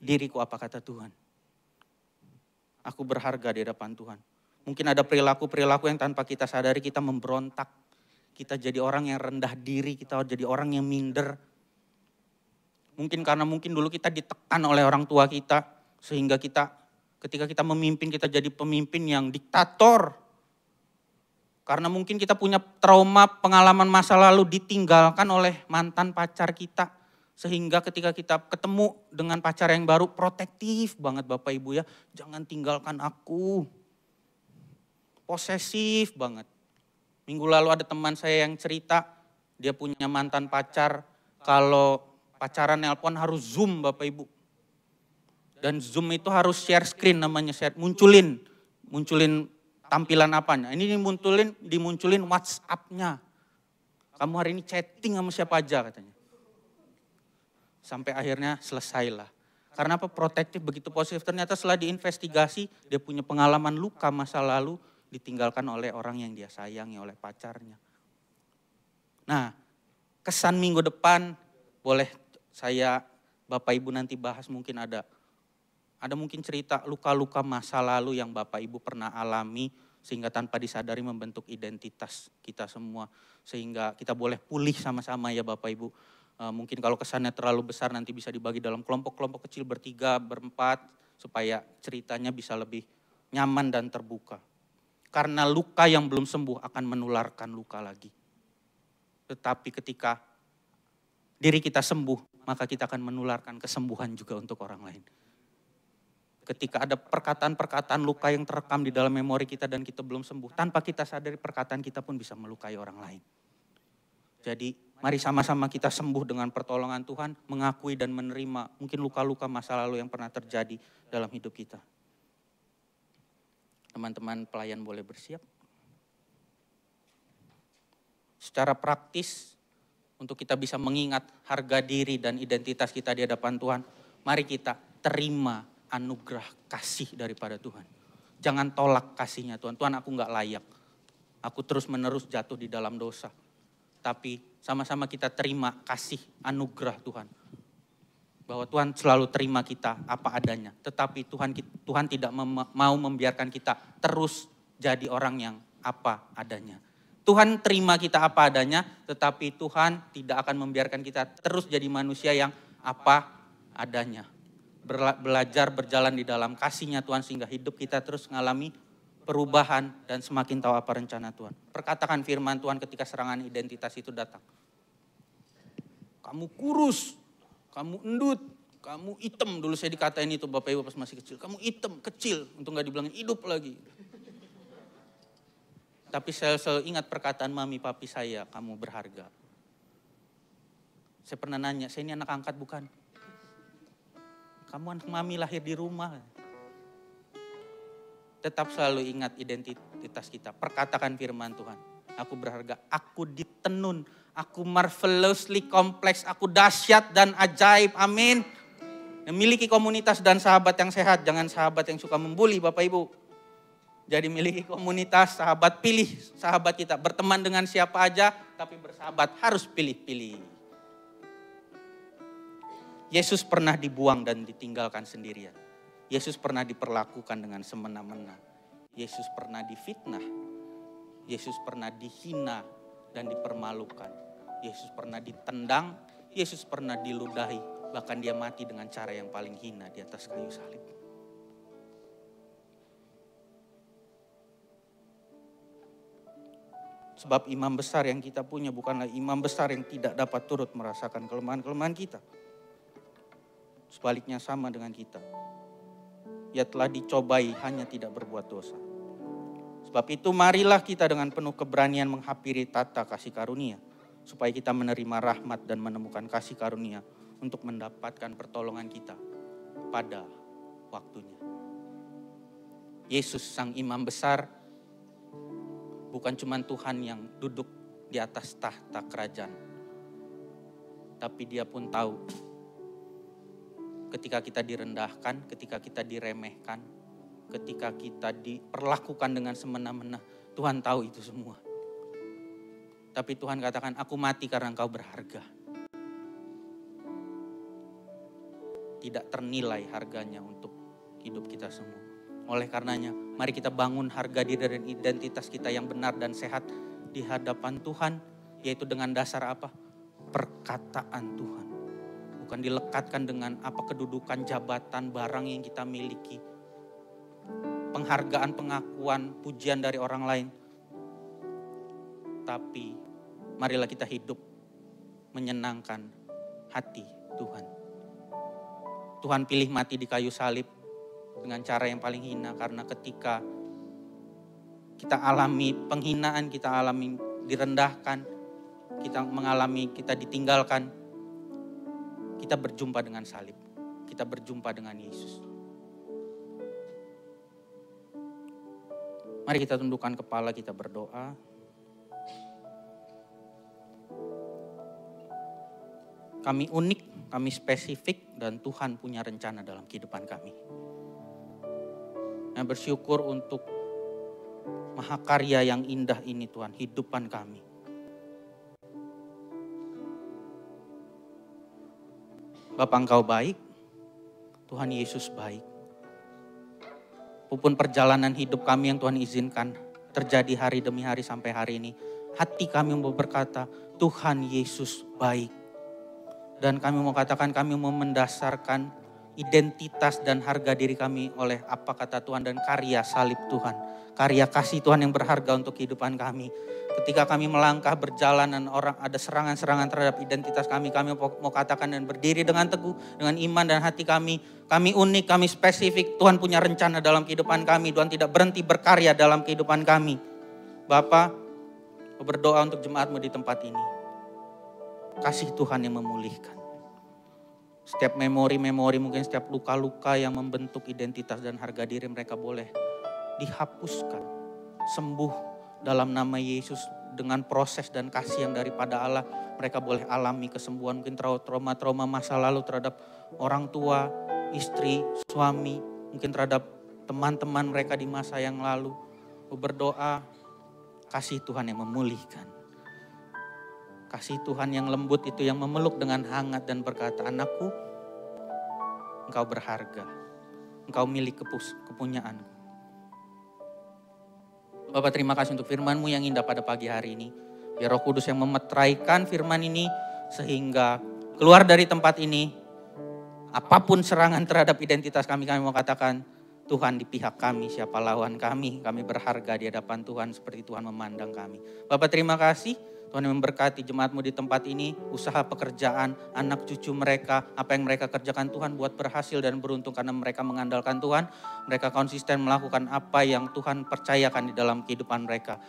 diriku apa kata Tuhan. Aku berharga di hadapan Tuhan. Mungkin ada perilaku-perilaku yang tanpa kita sadari kita memberontak. Kita jadi orang yang rendah diri, kita jadi orang yang minder. Mungkin karena dulu kita ditekan oleh orang tua kita. Sehingga ketika kita memimpin, kita jadi pemimpin yang diktator. Karena mungkin kita punya trauma pengalaman masa lalu ditinggalkan oleh mantan pacar kita. Sehingga ketika kita ketemu dengan pacar yang baru, protektif banget Bapak Ibu ya. Jangan tinggalkan aku. Posesif banget. Minggu lalu ada teman saya yang cerita, dia punya mantan pacar, kalau pacaran nelpon harus Zoom Bapak Ibu. Dan Zoom itu harus share screen namanya, munculin tampilan apanya. Ini dimunculin WhatsApp-nya. Kamu hari ini chatting sama siapa aja katanya. Sampai akhirnya selesailah. Karena apa? Protektif begitu positif. Ternyata setelah diinvestigasi, dia punya pengalaman luka masa lalu, ditinggalkan oleh orang yang dia sayangi, oleh pacarnya. Nah, kesan minggu depan boleh saya Bapak Ibu nanti bahas, mungkin ada mungkin cerita luka-luka masa lalu yang Bapak Ibu pernah alami sehingga tanpa disadari membentuk identitas kita semua. Sehingga kita boleh pulih sama-sama ya Bapak Ibu. Mungkin kalau kesannya terlalu besar nanti bisa dibagi dalam kelompok-kelompok kecil, 3, 4 supaya ceritanya bisa lebih nyaman dan terbuka. Karena luka yang belum sembuh akan menularkan luka lagi. Tetapi ketika diri kita sembuh, maka kita akan menularkan kesembuhan juga untuk orang lain. Ketika ada perkataan-perkataan luka yang terekam di dalam memori kita dan kita belum sembuh, tanpa kita sadari perkataan kita pun bisa melukai orang lain. Jadi mari sama-sama kita sembuh dengan pertolongan Tuhan, mengakui dan menerima mungkin luka-luka masa lalu yang pernah terjadi dalam hidup kita. Teman-teman pelayan boleh bersiap. Secara praktis, untuk kita bisa mengingat harga diri dan identitas kita di hadapan Tuhan, mari kita terima anugerah kasih daripada Tuhan. Jangan tolak kasihnya Tuhan. Tuhan, aku gak layak. Aku terus menerus jatuh di dalam dosa. Tapi sama-sama kita terima kasih anugerah Tuhan. Bahwa Tuhan selalu terima kita apa adanya. Tetapi Tuhan tidak mau membiarkan kita terus jadi orang yang apa adanya. Tuhan terima kita apa adanya, tetapi Tuhan tidak akan membiarkan kita terus jadi manusia yang apa adanya. Belajar berjalan di dalam kasih-Nya Tuhan sehingga hidup kita terus mengalami perubahan dan semakin tahu apa rencana Tuhan. Perkatakan firman Tuhan ketika serangan identitas itu datang. Kamu kurus, kamu endut, kamu hitam. Dulu saya dikatain itu Bapak Ibu pas masih kecil. Kamu hitam, kecil, untuk gak dibilangin hidup lagi. Tapi saya selalu ingat perkataan mami papi saya, kamu berharga. Saya pernah nanya, saya ini anak angkat bukan? Kamu anak mami lahir di rumah. Tetap selalu ingat identitas kita. Perkatakan firman Tuhan. Aku berharga, aku ditenun, aku marvelously kompleks, aku dahsyat dan ajaib. Amin. Memiliki komunitas dan sahabat yang sehat, jangan sahabat yang suka membuli Bapak Ibu. Jadi miliki komunitas, sahabat, pilih sahabat kita. Berteman dengan siapa aja, tapi bersahabat harus pilih-pilih. Yesus pernah dibuang dan ditinggalkan sendirian. Yesus pernah diperlakukan dengan semena-mena. Yesus pernah difitnah. Yesus pernah dihina dan dipermalukan. Yesus pernah ditendang. Yesus pernah diludahi. Bahkan dia mati dengan cara yang paling hina di atas kayu salib. Sebab imam besar yang kita punya bukanlah imam besar yang tidak dapat turut merasakan kelemahan-kelemahan kita. Sebaliknya sama dengan kita. Ia telah dicobai hanya tidak berbuat dosa. Sebab itu marilah kita dengan penuh keberanian menghampiri tata kasih karunia. Supaya kita menerima rahmat dan menemukan kasih karunia untuk mendapatkan pertolongan kita pada waktunya. Yesus sang imam besar bukan cuma Tuhan yang duduk di atas tahta kerajaan. Tapi dia pun tahu ketika kita direndahkan, ketika kita diremehkan, ketika kita diperlakukan dengan semena-mena, Tuhan tahu itu semua. Tapi Tuhan katakan, aku mati karena engkau berharga. Tidak ternilai harganya untuk hidup kita semua. Oleh karenanya, mari kita bangun harga diri dan identitas kita yang benar dan sehat di hadapan Tuhan. Yaitu dengan dasar apa? Perkataan Tuhan. Bukan dilekatkan dengan apa kedudukan, jabatan, barang yang kita miliki. Penghargaan, pengakuan, pujian dari orang lain. Tapi marilah kita hidup menyenangkan hati Tuhan. Tuhan pilih mati di kayu salib dengan cara yang paling hina, karena ketika kita alami penghinaan, kita alami direndahkan, kita mengalami kita ditinggalkan, kita berjumpa dengan salib, kita berjumpa dengan Yesus. Mari kita tundukkan kepala, kita berdoa. Kami unik, kami spesifik, dan Tuhan punya rencana dalam kehidupan kami. Yang bersyukur untuk mahakarya yang indah ini Tuhan, hidupan kami. Bapa Engkau baik, Tuhan Yesus baik. Apapun perjalanan hidup kami yang Tuhan izinkan terjadi hari demi hari sampai hari ini, hati kami mau berkata, Tuhan Yesus baik. Dan kami mau katakan, kami mau mendasarkan identitas dan harga diri kami oleh apa kata Tuhan dan karya salib Tuhan. Karya kasih Tuhan yang berharga untuk kehidupan kami. Ketika kami melangkah berjalan dan orang ada serangan-serangan terhadap identitas kami mau katakan dan berdiri dengan teguh, dengan iman dan hati kami. Kami unik, kami spesifik. Tuhan punya rencana dalam kehidupan kami. Tuhan tidak berhenti berkarya dalam kehidupan kami. Bapa, berdoa untuk jemaat-Mu di tempat ini. Kasih Tuhan yang memulihkan. Setiap memori-memori, mungkin setiap luka-luka yang membentuk identitas dan harga diri mereka boleh dihapuskan. Sembuh dalam nama Yesus dengan proses dan kasih yang daripada Allah, mereka boleh alami kesembuhan mungkin trauma-trauma masa lalu terhadap orang tua, istri, suami, mungkin terhadap teman-teman mereka di masa yang lalu. Berdoa, kasih Tuhan yang memulihkan. Kasih Tuhan yang lembut itu yang memeluk dengan hangat dan berkata, anakku, engkau berharga, engkau milik kepunyaanku. Bapak, terima kasih untuk firman-Mu yang indah pada pagi hari ini. Biar Roh Kudus yang memetraikan firman ini sehingga keluar dari tempat ini, apapun serangan terhadap identitas kami mau katakan, Tuhan di pihak kami, siapa lawan kami berharga di hadapan Tuhan seperti Tuhan memandang kami. Bapak, terima kasih. Tuhan yang memberkati jemaat-Mu di tempat ini, usaha pekerjaan, anak cucu mereka, apa yang mereka kerjakan Tuhan buat berhasil dan beruntung karena mereka mengandalkan Tuhan. Mereka konsisten melakukan apa yang Tuhan percayakan di dalam kehidupan mereka.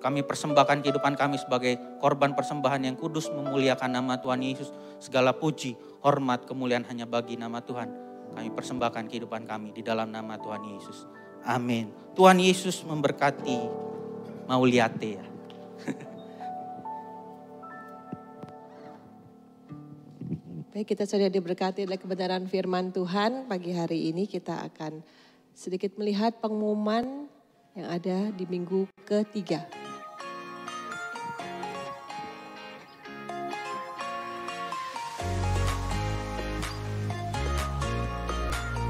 Kami persembahkan kehidupan kami sebagai korban persembahan yang kudus memuliakan nama Tuhan Yesus. Segala puji, hormat, kemuliaan hanya bagi nama Tuhan. Kami persembahkan kehidupan kami di dalam nama Tuhan Yesus. Amin. Tuhan Yesus memberkati. Mau lihat ya. Baik, kita sudah diberkati oleh kebenaran firman Tuhan. Pagi hari ini kita akan sedikit melihat pengumuman yang ada di minggu ketiga.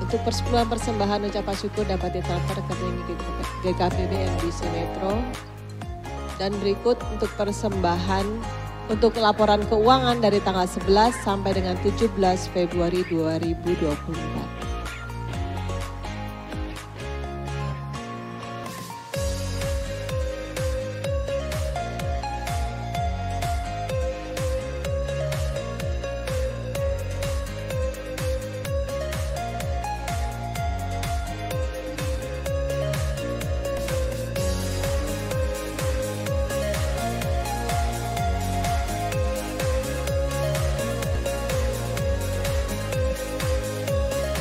Untuk persepuluhan persembahan ucapan syukur dapat ditransfer ke GKPB NBC Metro. Dan berikut untuk persembahan untuk laporan keuangan dari tanggal 11 sampai dengan 17 Februari 2024.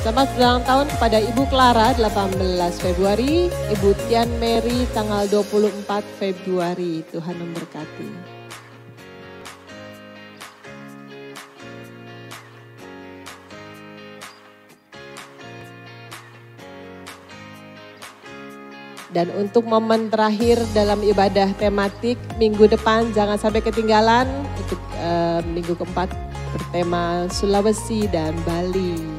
Selamat ulang tahun kepada Ibu Clara 18 Februari, Ibu Tian Mary tanggal 24 Februari. Tuhan memberkati. Dan untuk momen terakhir dalam ibadah tematik minggu depan jangan sampai ketinggalan untuk minggu keempat bertema Sulawesi dan Bali.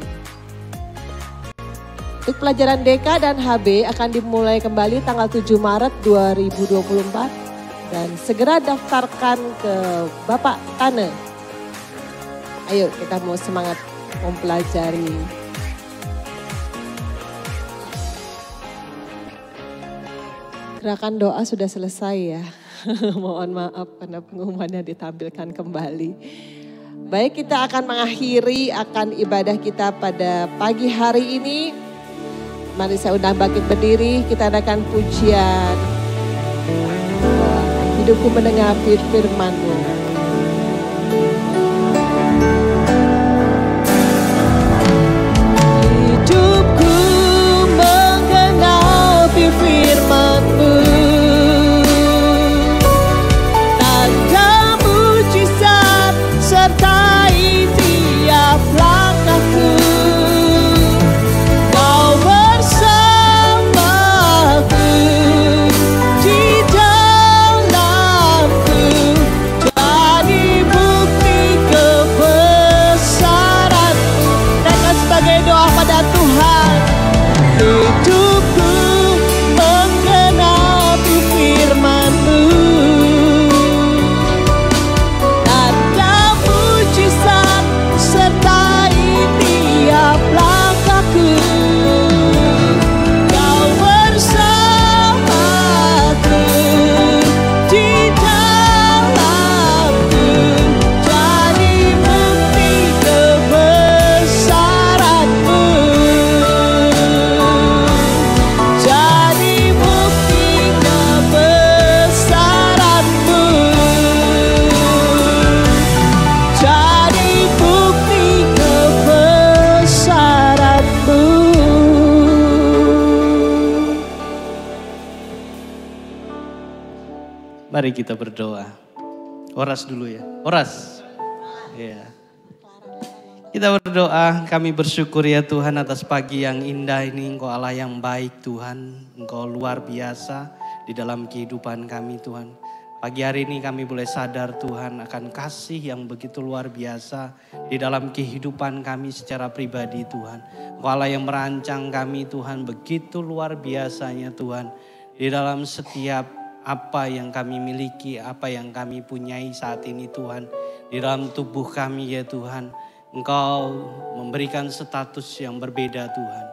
Untuk pelajaran DK dan HB akan dimulai kembali tanggal 7 Maret 2024 dan segera daftarkan ke Bapak Tane. Ayo kita mau semangat mempelajari. Gerakan doa sudah selesai ya. Mohon maaf karena pengumumannya ditampilkan kembali. Baik, kita akan mengakhiri akan ibadah kita pada pagi hari ini. Mari saya undang bangkit berdiri, kita adakan pujian. Hidupku mendengar firman-Mu. Hidupku mengenal firman-Mu. Tanda mujizat sertai tiap langkahku. Tuhan Mari kita berdoa. Oras dulu ya. Oras. Ya. Kita berdoa, kami bersyukur ya Tuhan atas pagi yang indah ini. Engkau Allah yang baik Tuhan. Engkau luar biasa di dalam kehidupan kami Tuhan. Pagi hari ini kami boleh sadar Tuhan akan kasih yang begitu luar biasa di dalam kehidupan kami secara pribadi Tuhan. Engkau Allah yang merancang kami Tuhan begitu luar biasanya Tuhan. Di dalam setiap apa yang kami miliki, apa yang kami punyai saat ini Tuhan. Di dalam tubuh kami ya Tuhan. Engkau memberikan status yang berbeda Tuhan.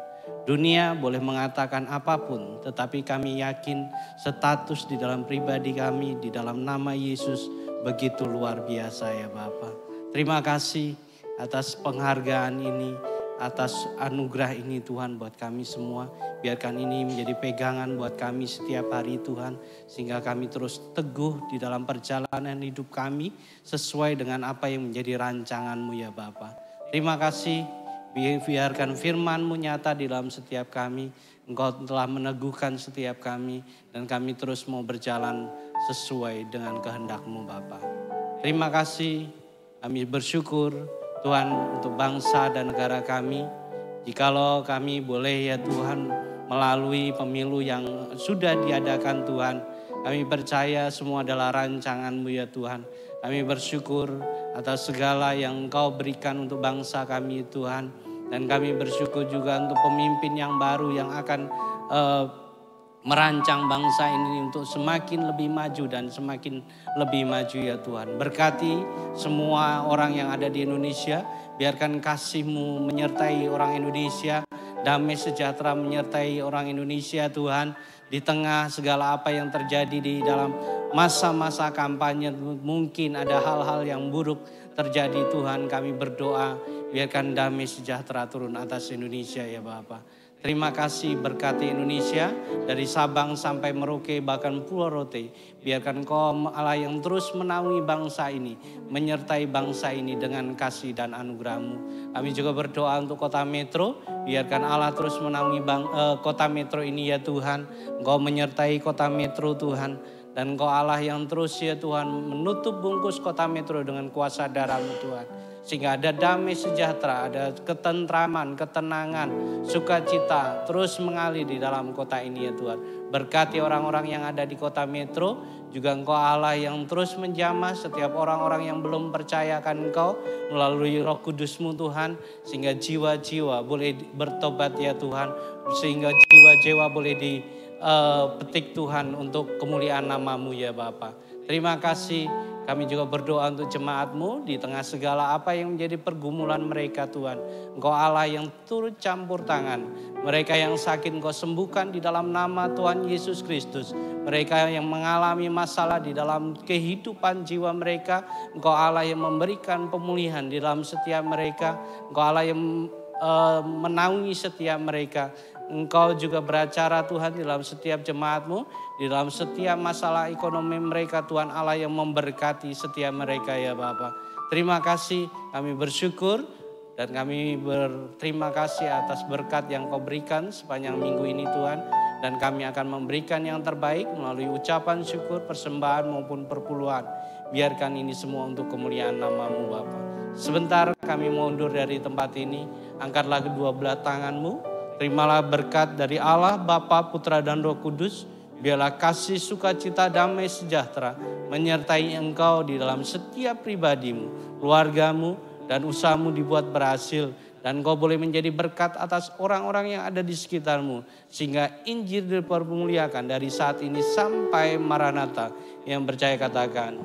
Dunia boleh mengatakan apapun, tetapi kami yakin status di dalam pribadi kami, di dalam nama Yesus begitu luar biasa ya Bapa. Terima kasih atas penghargaan ini, atas anugerah ini Tuhan buat kami semua. Biarkan ini menjadi pegangan buat kami setiap hari Tuhan. Sehingga kami terus teguh di dalam perjalanan hidup kami sesuai dengan apa yang menjadi rancangan-Mu ya Bapa. Terima kasih, biarkan firman-Mu nyata di dalam setiap kami. Engkau telah meneguhkan setiap kami dan kami terus mau berjalan sesuai dengan kehendak-Mu Bapa. Terima kasih, kami bersyukur Tuhan untuk bangsa dan negara kami. Jikalau kami boleh ya Tuhan melalui pemilu yang sudah diadakan Tuhan. Kami percaya semua adalah rancangan-Mu ya Tuhan. Kami bersyukur atas segala yang Engkau berikan untuk bangsa kami Tuhan. Dan kami bersyukur juga untuk pemimpin yang baru yang akan merancang bangsa ini untuk semakin lebih maju dan semakin lebih maju ya Tuhan. Berkati semua orang yang ada di Indonesia. Biarkan kasih-Mu menyertai orang Indonesia. Damai sejahtera menyertai orang Indonesia Tuhan. Di tengah segala apa yang terjadi di dalam masa-masa kampanye. Mungkin ada hal-hal yang buruk terjadi Tuhan. Kami berdoa biarkan damai sejahtera turun atas Indonesia ya Bapa. Terima kasih berkati Indonesia dari Sabang sampai Merauke bahkan Pulau Rote. Biarkan Engkau Allah yang terus menaungi bangsa ini. Menyertai bangsa ini dengan kasih dan anugerah-Mu. Kami juga berdoa untuk kota metro. Biarkan Allah terus menaungi kota metro ini ya Tuhan. Engkau menyertai kota metro Tuhan. Dan Engkau Allah yang terus ya Tuhan menutup bungkus kota metro dengan kuasa darah-Mu Tuhan. Sehingga ada damai sejahtera, ada ketentraman, ketenangan, sukacita terus mengalir di dalam kota ini ya Tuhan. Berkati orang-orang yang ada di kota metro, juga Engkau Allah yang terus menjamah setiap orang-orang yang belum percayakan Engkau melalui Roh Kudus-Mu Tuhan. Sehingga jiwa-jiwa boleh bertobat ya Tuhan, sehingga jiwa-jiwa boleh dipetik Tuhan untuk kemuliaan nama-Mu ya Bapa. Terima kasih. Kami juga berdoa untuk jemaat-Mu di tengah segala apa yang menjadi pergumulan mereka Tuhan. Engkau Allah yang turut campur tangan. Mereka yang sakit Engkau sembuhkan di dalam nama Tuhan Yesus Kristus. Mereka yang mengalami masalah di dalam kehidupan jiwa mereka. Engkau Allah yang memberikan pemulihan di dalam setiap mereka. Engkau Allah yang menaungi setiap mereka. Engkau juga beracara Tuhan di dalam setiap jemaat-Mu, di dalam setiap masalah ekonomi mereka Tuhan Allah yang memberkati setiap mereka ya Bapa. Terima kasih, kami bersyukur dan kami berterima kasih atas berkat yang Kau berikan sepanjang minggu ini Tuhan. Dan kami akan memberikan yang terbaik melalui ucapan syukur, persembahan maupun perpuluhan. Biarkan ini semua untuk kemuliaan nama-Mu Bapa. Sebentar kami mundur dari tempat ini, angkatlah kedua belah tangan-Mu. Terimalah berkat dari Allah, Bapa, Putra, dan Roh Kudus. Biarlah kasih, sukacita, damai, sejahtera menyertai engkau di dalam setiap pribadimu, keluargamu, dan usahamu dibuat berhasil. Dan engkau boleh menjadi berkat atas orang-orang yang ada di sekitarmu. Sehingga Injil dipermuliakan dari saat ini sampai Maranatha. Yang percaya katakan